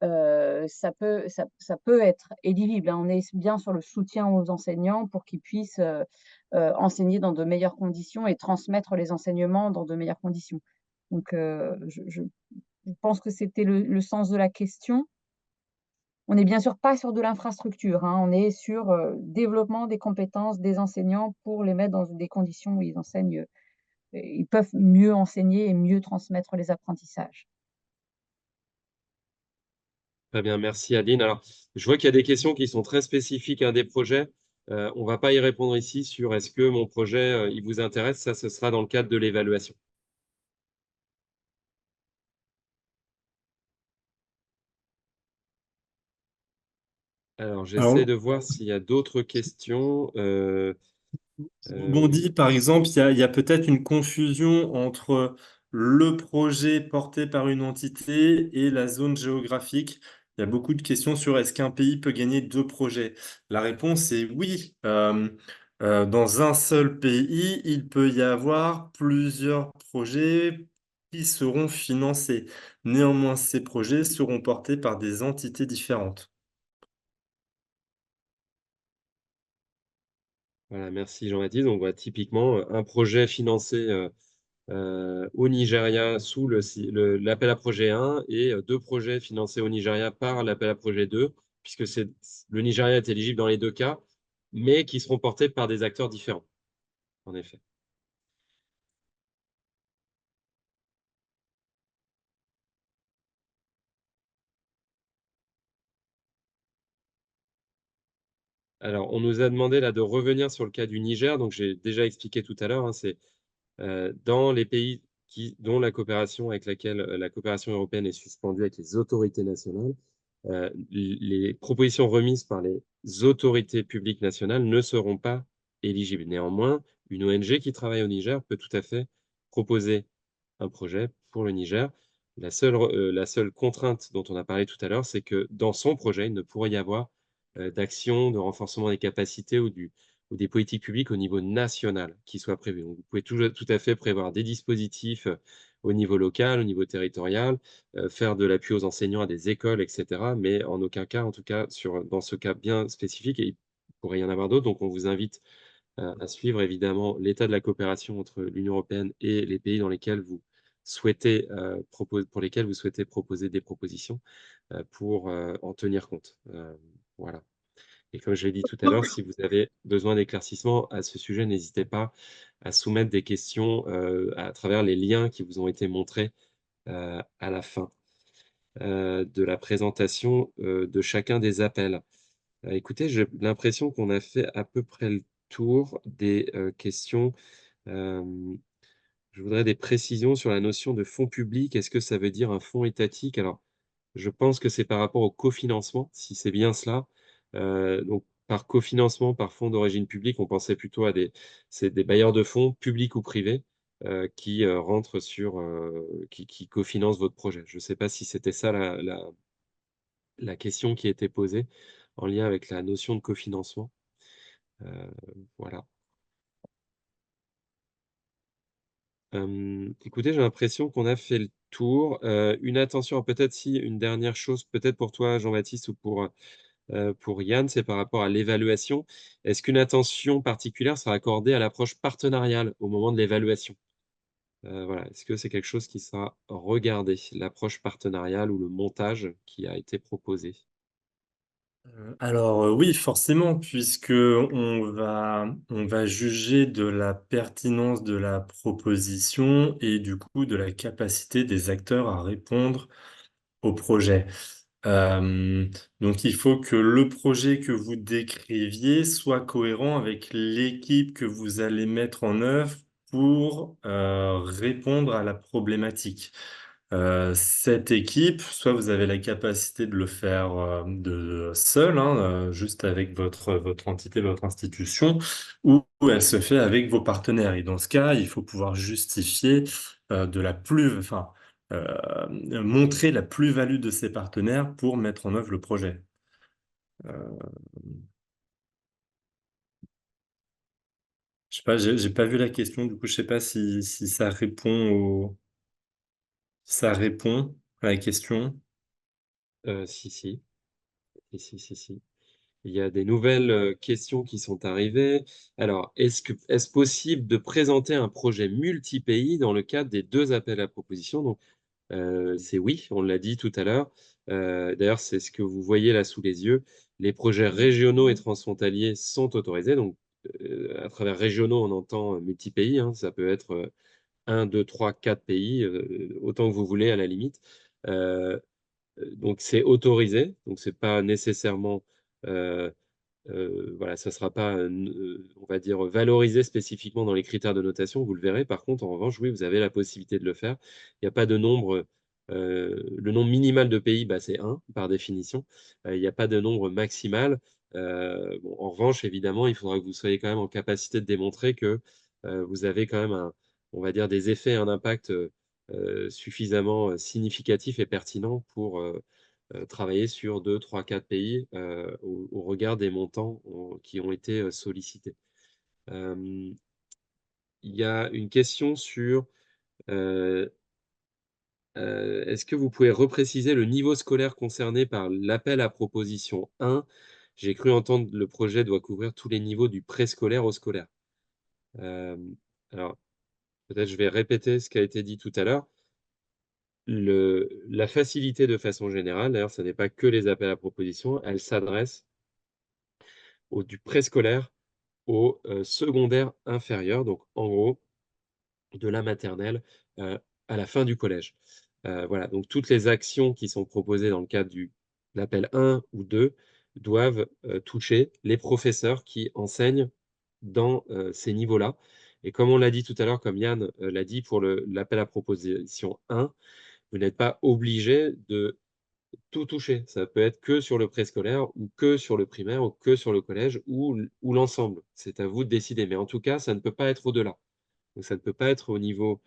[SPEAKER 3] ça peut être éligible, hein. On est bien sur le soutien aux enseignants pour qu'ils puissent, enseigner dans de meilleures conditions et transmettre les enseignements dans de meilleures conditions. Donc, je pense que c'était le sens de la question. On n'est bien sûr pas sur de l'infrastructure, hein, on est sur, développement des compétences des enseignants pour les mettre dans des conditions où ils enseignent, ils peuvent mieux enseigner et mieux transmettre les apprentissages.
[SPEAKER 1] Très bien, merci Adeline. Alors, je vois qu'il y a des questions qui sont très spécifiques à des projets. On ne va pas y répondre ici sur est-ce que mon projet, il vous intéresse. Ça, ce sera dans le cadre de l'évaluation. Alors, j'essaie
[SPEAKER 4] Alors,
[SPEAKER 1] de voir s'il y a d'autres questions.
[SPEAKER 4] je
[SPEAKER 1] Euh,
[SPEAKER 4] rebondis, par exemple, il y a peut-être une confusion entre le projet porté par une entité et la zone géographique. Il y a beaucoup de questions sur est-ce qu'un pays peut gagner deux projets? La réponse est oui. Dans un seul pays, il peut y avoir plusieurs projets qui seront financés. Néanmoins, ces projets seront portés par des entités différentes.
[SPEAKER 1] voilà, merci Jean-Baptiste. Donc, voilà, typiquement, un projet financé au Nigeria sous l'appel à projet 1 et deux projets financés au Nigeria par l'appel à projet 2, puisque le Nigeria est éligible dans les deux cas, mais qui seront portés par des acteurs différents, en effet. Alors, on nous a demandé là de revenir sur le cas du Niger. Donc, j'ai déjà expliqué tout à l'heure, hein, c'est dans les pays dont la coopération avec laquelle la coopération européenne est suspendue avec les autorités nationales, les propositions remises par les autorités publiques nationales ne seront pas éligibles. Néanmoins, une ONG qui travaille au Niger peut tout à fait proposer un projet pour le Niger. La seule contrainte dont on a parlé tout à l'heure, c'est que dans son projet, il ne pourrait y avoir d'action de renforcement des capacités ou des politiques publiques au niveau national qui soient prévues. Donc, vous pouvez tout à fait prévoir des dispositifs au niveau local, au niveau territorial, faire de l'appui aux enseignants à des écoles, etc. Mais en aucun cas, en tout cas, dans ce cas bien spécifique, et il pourrait y en avoir d'autres. Donc, on vous invite à suivre évidemment l'état de la coopération entre l'Union européenne et les pays dans lesquels vous souhaitez, pour lesquels vous souhaitez proposer des propositions pour en tenir compte. Voilà. Et comme je l'ai dit tout à l'heure, si vous avez besoin d'éclaircissement à ce sujet, n'hésitez pas à soumettre des questions à travers les liens qui vous ont été montrés à la fin de la présentation de chacun des appels. Écoutez, j'ai l'impression qu'on a fait à peu près le tour des questions. Hem, je voudrais des précisions sur la notion de fonds publics. Est-ce que ça veut dire un fonds étatique? Alors, je pense que c'est par rapport au cofinancement, si c'est bien cela. Donc par cofinancement, par fonds d'origine publique, on pensait plutôt à des bailleurs de fonds, publics ou privés, qui, rentrent qui cofinancent votre projet. Je ne sais pas si c'était ça la question qui était posée en lien avec la notion de cofinancement. Heu, voilà. Écoutez, j'ai l'impression qu'on a fait le tour. Une attention, peut-être si une dernière chose, peut-être pour toi Jean-Baptiste ou pour Yann, c'est par rapport à l'évaluation. Est-ce qu'une attention particulière sera accordée à l'approche partenariale au moment de l'évaluation? Voilà, est-ce que c'est quelque chose qui sera regardé, l'approche partenariale ou le montage qui a été proposé?
[SPEAKER 4] Alors, oui, forcément, puisque on va juger de la pertinence de la proposition et du coup de la capacité des acteurs à répondre au projet. Donc il faut que le projet que vous décriviez soit cohérent avec l'équipe que vous allez mettre en œuvre pour, répondre à la problématique. Cette équipe, soit vous avez la capacité de le faire, de seul, hein, juste avec votre entité, votre institution, ou elle se fait avec vos partenaires et dans ce cas, il faut pouvoir justifier, de la plus enfin, montrer la plus-value de ses partenaires pour mettre en œuvre le projet. Heu, je sais pas, j'ai pas vu la question, du coup, je sais pas si ça répond à la question.
[SPEAKER 1] Si, si. Si, si, si, si. Il y a des nouvelles, questions qui sont arrivées. Alors, est-ce possible de présenter un projet multi-pays dans le cadre des 2 appels à propositions? Donc, c'est oui, on l'a dit tout à l'heure. D'ailleurs, c'est ce que vous voyez là sous les yeux. Les projets régionaux et transfrontaliers sont autorisés. Donc, à travers régionaux, on entend, multi-pays, hein. Ça peut être, 1, 2, 3, 4 pays, autant que vous voulez à la limite. Heu donc c'est autorisé, donc c'est pas nécessairement, voilà, ça sera pas, on va dire, valorisé spécifiquement dans les critères de notation, vous le verrez. Par contre, en revanche, oui, vous avez la possibilité de le faire. Il y a pas de nombre, le nombre minimal de pays, bah, c'est 1 par définition. Il y a pas de nombre maximal. Bon, en revanche, évidemment, il faudra que vous soyez quand même en capacité de démontrer que, vous avez quand même on va dire des effets, un impact, suffisamment, significatif et pertinent pour, travailler sur 2, 3, 4 pays, au regard des montants qui ont été, sollicités. Hem, il y a une question sur, heu est-ce que vous pouvez repréciser le niveau scolaire concerné par l'appel à proposition 1? J'ai cru entendre le projet doit couvrir tous les niveaux du préscolaire au scolaire. Alors peut-être je vais répéter ce qui a été dit tout à l'heure. La facilité de façon générale, d'ailleurs, ce n'est pas que les appels à propositions, elle s'adresse du préscolaire au, secondaire inférieur, donc en gros, de la maternelle, heu, à la fin du collège. Voilà, donc toutes les actions qui sont proposées dans le cadre du l'appel 1 ou 2 doivent, toucher les professeurs qui enseignent dans, ces niveaux-là et comme on l'a dit tout à l'heure, comme Yann, l'a dit pour l'appel à proposition 1, vous n'êtes pas obligé de tout toucher. Ça peut être que sur le préscolaire ou que sur le primaire ou que sur le collège ou l'ensemble. C'est à vous de décider, mais en tout cas, ça ne peut pas être au-delà. Donc ça ne peut pas être au niveau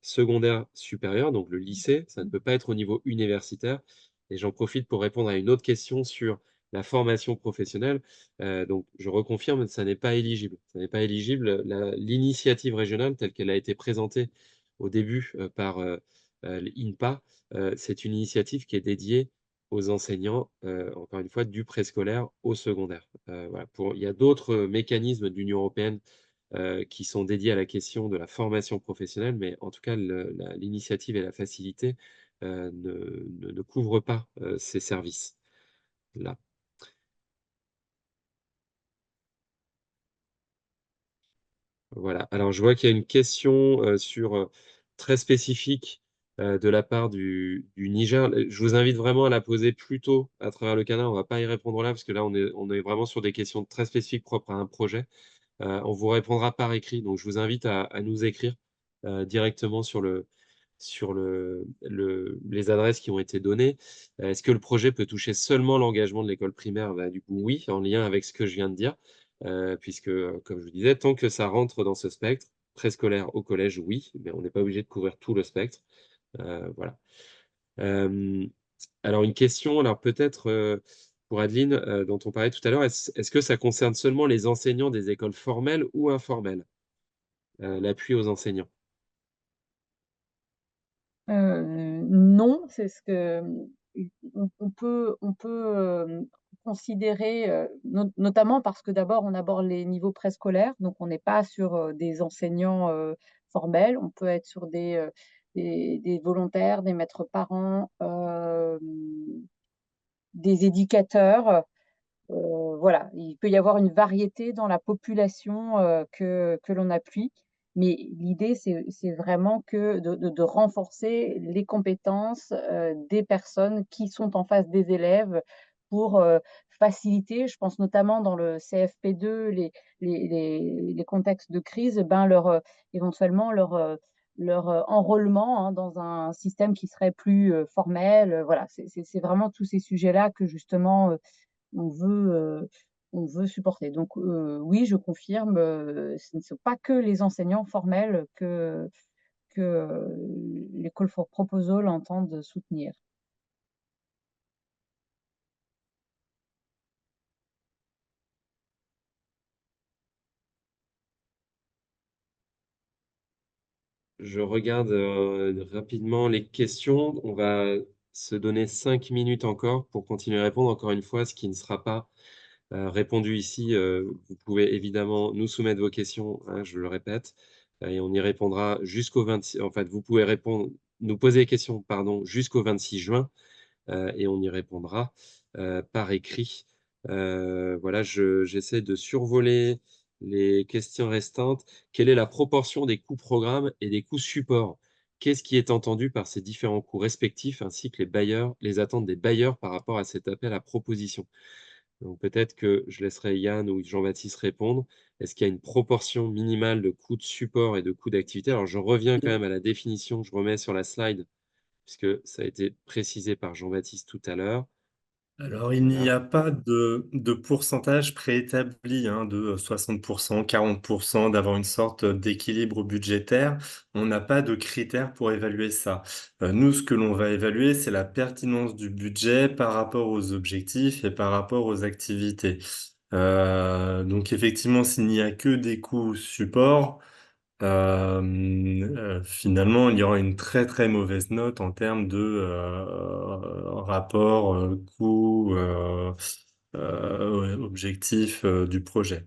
[SPEAKER 1] secondaire supérieur, donc le lycée, ça ne peut pas être au niveau universitaire et j'en profite pour répondre à une autre question sur la formation professionnelle. Donc je reconfirme, ça n'est pas éligible. Ça n'est pas éligible. L'initiative régionale telle qu'elle a été présentée au début, par, l'INPA, c'est une initiative qui est dédiée aux enseignants, encore une fois, du préscolaire au secondaire. Voilà, il y a d'autres, mécanismes de l'Union européenne qui sont dédiés à la question de la formation professionnelle, mais en tout cas, l'initiative et la facilité ne couvrent pas ces services-là. Voilà. Alors, je vois qu'il y a une question très spécifique de la part du Niger. Je vous invite vraiment à la poser plutôt à travers le canal. On ne va pas y répondre là, parce que là, on est vraiment sur des questions très spécifiques propres à un projet. On vous répondra par écrit, donc je vous invite à nous écrire, directement sur les adresses qui ont été données. Est-ce que le projet peut toucher seulement l'engagement de l'école primaire? Bah, du coup, oui, en lien avec ce que je viens de dire, puisque, comme je vous disais, tant que ça rentre dans ce spectre, préscolaire au collège, oui, mais on n'est pas obligé de couvrir tout le spectre, voilà. Hem, alors une question, alors peut-être, pour Adeline, dont on parlait tout à l'heure, est-ce que ça concerne seulement les enseignants des écoles formelles ou informelles, l'appui aux enseignants?
[SPEAKER 3] Non, c'est ce que, on peut considérer, notamment parce que d'abord on aborde les niveaux préscolaires, donc on n'est pas sur, des enseignants, formels. On peut être sur des volontaires, des maîtres parents, des éducateurs. Voilà, il peut y avoir une variété dans la population, que l'on appuie, mais l'idée, c'est vraiment que de renforcer les compétences, des personnes qui sont en face des élèves pour, faciliter. Je pense notamment dans le CFP2, les contextes de crise, ben, éventuellement leur enrôlement, hein, dans un système qui serait plus, formel, voilà. C'est vraiment tous ces sujets-là que justement, on veut, on veut supporter. Donc, oui, je confirme, ce ne sont pas que les enseignants formels que l'école for Proposal entende soutenir.
[SPEAKER 1] Je regarde, rapidement les questions. On va se donner 5 minutes encore pour continuer à répondre. Encore une fois, ce qui ne sera pas, répondu ici, vous pouvez évidemment nous soumettre vos questions, hein, je le répète, et on y répondra jusqu'au 26. En fait, vous pouvez nous poser des questions, pardon, jusqu'au 26 juin. Et on y répondra, par écrit. Voilà, j'essaie de survoler les questions restantes. Quelle est la proportion des coûts programmes et des coûts supports? qu'est-ce qui est entendu par ces différents coûts respectifs, ainsi que les attentes des bailleurs par rapport à cet appel à proposition? Donc peut-être que je laisserai Yann ou Jean-Baptiste répondre. Est-ce qu'il y a une proportion minimale de coûts de support et de coûts d'activité? Alors je reviens quand même à la définition que je remets sur la slide, puisque ça a été précisé par Jean-Baptiste tout à l'heure.
[SPEAKER 4] Alors, il n'y
[SPEAKER 1] Voilà.
[SPEAKER 4] a pas de pourcentage préétabli, hein, de 60%, 40%, d'avoir une sorte d'équilibre budgétaire. On n'a pas de critères pour évaluer ça. Nous, ce que l'on va évaluer, c'est la pertinence du budget par rapport aux objectifs et par rapport aux activités. Donc effectivement, s'il n'y a que des coûts support, finalement, il y aura une très, très mauvaise note en termes de rapport coût objectif du projet.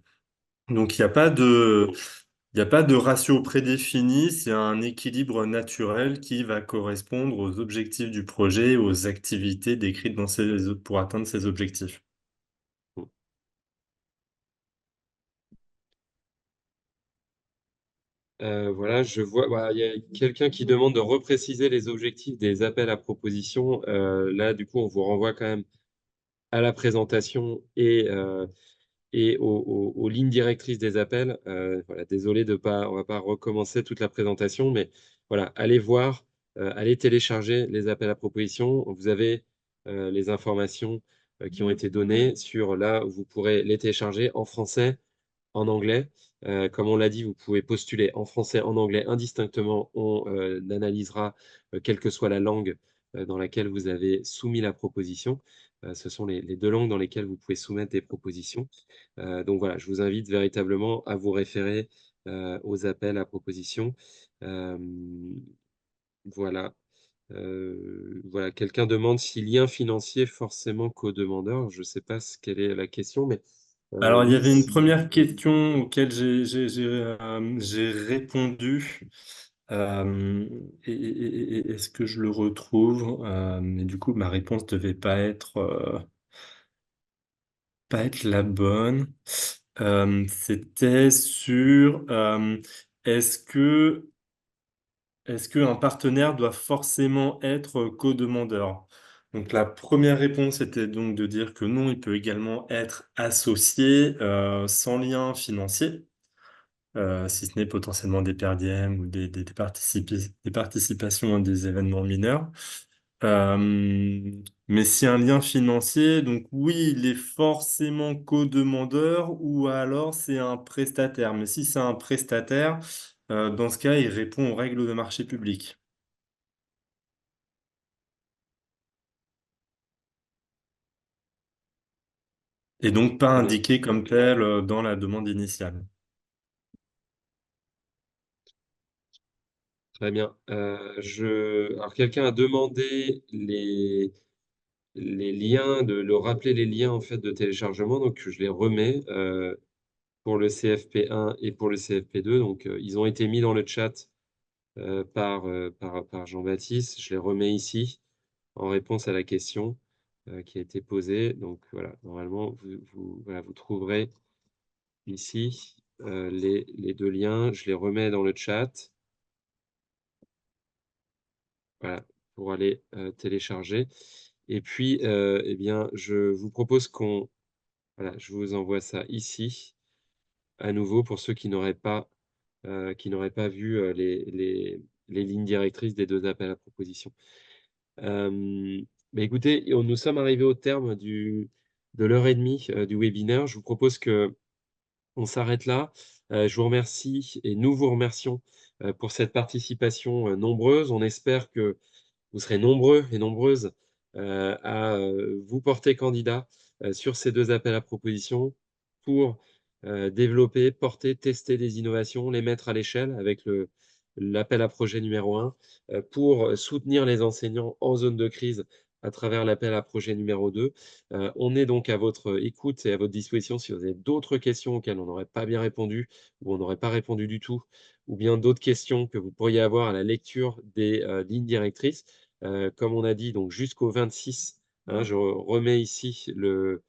[SPEAKER 4] Donc, il n'y a pas de ratio prédéfini, c'est un équilibre naturel qui va correspondre aux objectifs du projet, aux activités décrites pour atteindre ces objectifs.
[SPEAKER 1] Voilà, je vois, voilà, il y a quelqu'un qui demande de repréciser les objectifs des appels à propositions. Là, du coup, on vous renvoie quand même à la présentation et aux lignes directrices des appels. Voilà, désolé de pas, on va pas recommencer toute la présentation, mais voilà, allez voir, allez télécharger les appels à propositions. Vous avez les informations qui ont été données sur là où vous pourrez les télécharger en français, en anglais. Comme on l'a dit, vous pouvez postuler en français, en anglais indistinctement. On analysera quelle que soit la langue dans laquelle vous avez soumis la proposition. Ce sont les deux langues dans lesquelles vous pouvez soumettre des propositions. Donc voilà, je vous invite véritablement à vous référer aux appels à propositions. Voilà. Voilà, quelqu'un demande si lien financier forcément co-demandeur. Je ne sais pas quelle est la question, mais
[SPEAKER 4] Alors, il y
[SPEAKER 1] oui,
[SPEAKER 4] avait une
[SPEAKER 1] si.
[SPEAKER 4] première question auquel j'ai répondu. Est-ce que je le retrouve? Mais du coup, ma réponse devait pas être la bonne. C'était sur est-ce que est-ce qu'un partenaire doit forcément être co-demandeur? Donc la première réponse était donc de dire que non, il peut également être associé sans lien financier. Si ce n'est potentiellement des per diem ou des participations à des événements mineurs. Mais si un lien financier, donc oui, il est forcément co-demandeur ou alors c'est un prestataire. Mais si c'est un prestataire, dans ce cas, il répond aux règles de marché public. Et donc pas
[SPEAKER 1] Très bien.
[SPEAKER 4] indiqué comme tel dans la demande initiale.
[SPEAKER 1] Très bien. Alors, quelqu'un a demandé les liens, de le rappeler les liens en fait, de téléchargement. Donc, je les remets pour le CFP1 et pour le CFP2. Donc, ils ont été mis dans le chat par Jean-Baptiste. Je les remets ici en réponse à la question qui a été posée. Donc, voilà, normalement, voilà, vous trouverez ici les deux liens. Je les remets dans le chat. Voilà, pour aller télécharger. Et puis, eh bien, je vous propose voilà, je vous envoie ça ici, à nouveau, pour ceux qui n'auraient pas vu les lignes directrices des deux appels à proposition. Bah, écoutez, nous sommes arrivés au terme de l'heure et demie du webinaire. Je vous propose que on s'arrête là. Je vous remercie et nous vous remercions pour cette participation nombreuse. On espère que vous serez nombreux et nombreuses à vous porter candidat sur ces deux appels à propositions pour développer, porter, tester des innovations, les mettre à l'échelle avec l'appel à projet numéro 1, pour soutenir les enseignants en zone de crise à travers l'appel à projet numéro 2. On est donc à votre écoute et à votre disposition si vous avez d'autres questions auxquelles on n'aurait pas bien répondu ou on n'aurait pas répondu du tout, ou bien d'autres questions que vous pourriez avoir à la lecture des lignes directrices. Comme on a dit, donc jusqu'au 26, hein, je remets ici le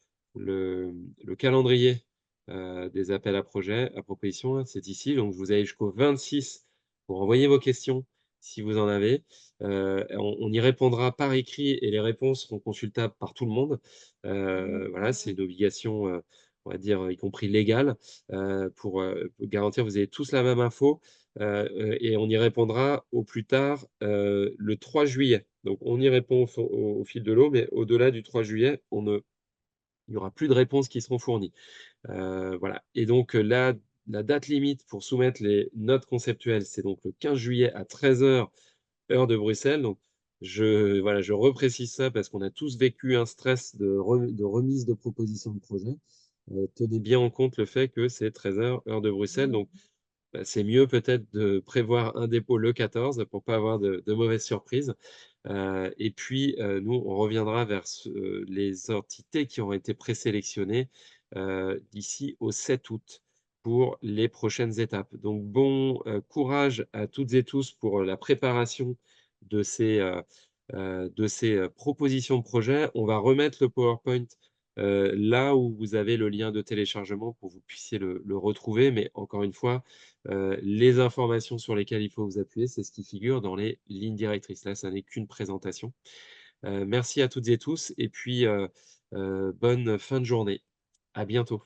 [SPEAKER 1] calendrier des appels à projets, à propositions, hein, c'est ici. Donc, vous avez jusqu'au 26 pour envoyer vos questions si vous en avez. On y répondra par écrit et les réponses seront consultables par tout le monde. Voilà, c'est une obligation, on va dire, y compris légale, pour garantir que vous avez tous la même info, et on y répondra au plus tard, le 3 juillet. Donc on y répond au fil de l'eau, mais au-delà du 3 juillet, il n'y aura plus de réponses qui seront fournies. Voilà, et donc la date limite pour soumettre les notes conceptuelles, c'est donc le 15 juillet à 13h, heure de Bruxelles. Donc voilà, je reprécise ça parce qu'on a tous vécu un stress de remise de propositions de projet. Tenez bien en compte le fait que c'est 13h, heure de Bruxelles. Donc bah, c'est mieux peut-être de prévoir un dépôt le 14 pour pas avoir de mauvaises surprises. Et puis, nous, on reviendra vers les entités qui auront été présélectionnées, d'ici au 7 août pour les prochaines étapes. Donc bon, courage à toutes et tous pour la préparation de ces propositions de projet. On va remettre le PowerPoint, là où vous avez le lien de téléchargement pour que vous puissiez le retrouver. Mais encore une fois, les informations sur lesquelles il faut vous appuyer, c'est ce qui figure dans les lignes directrices. Là, ça n'est qu'une présentation. Merci à toutes et tous et puis, bonne fin de journée. À bientôt.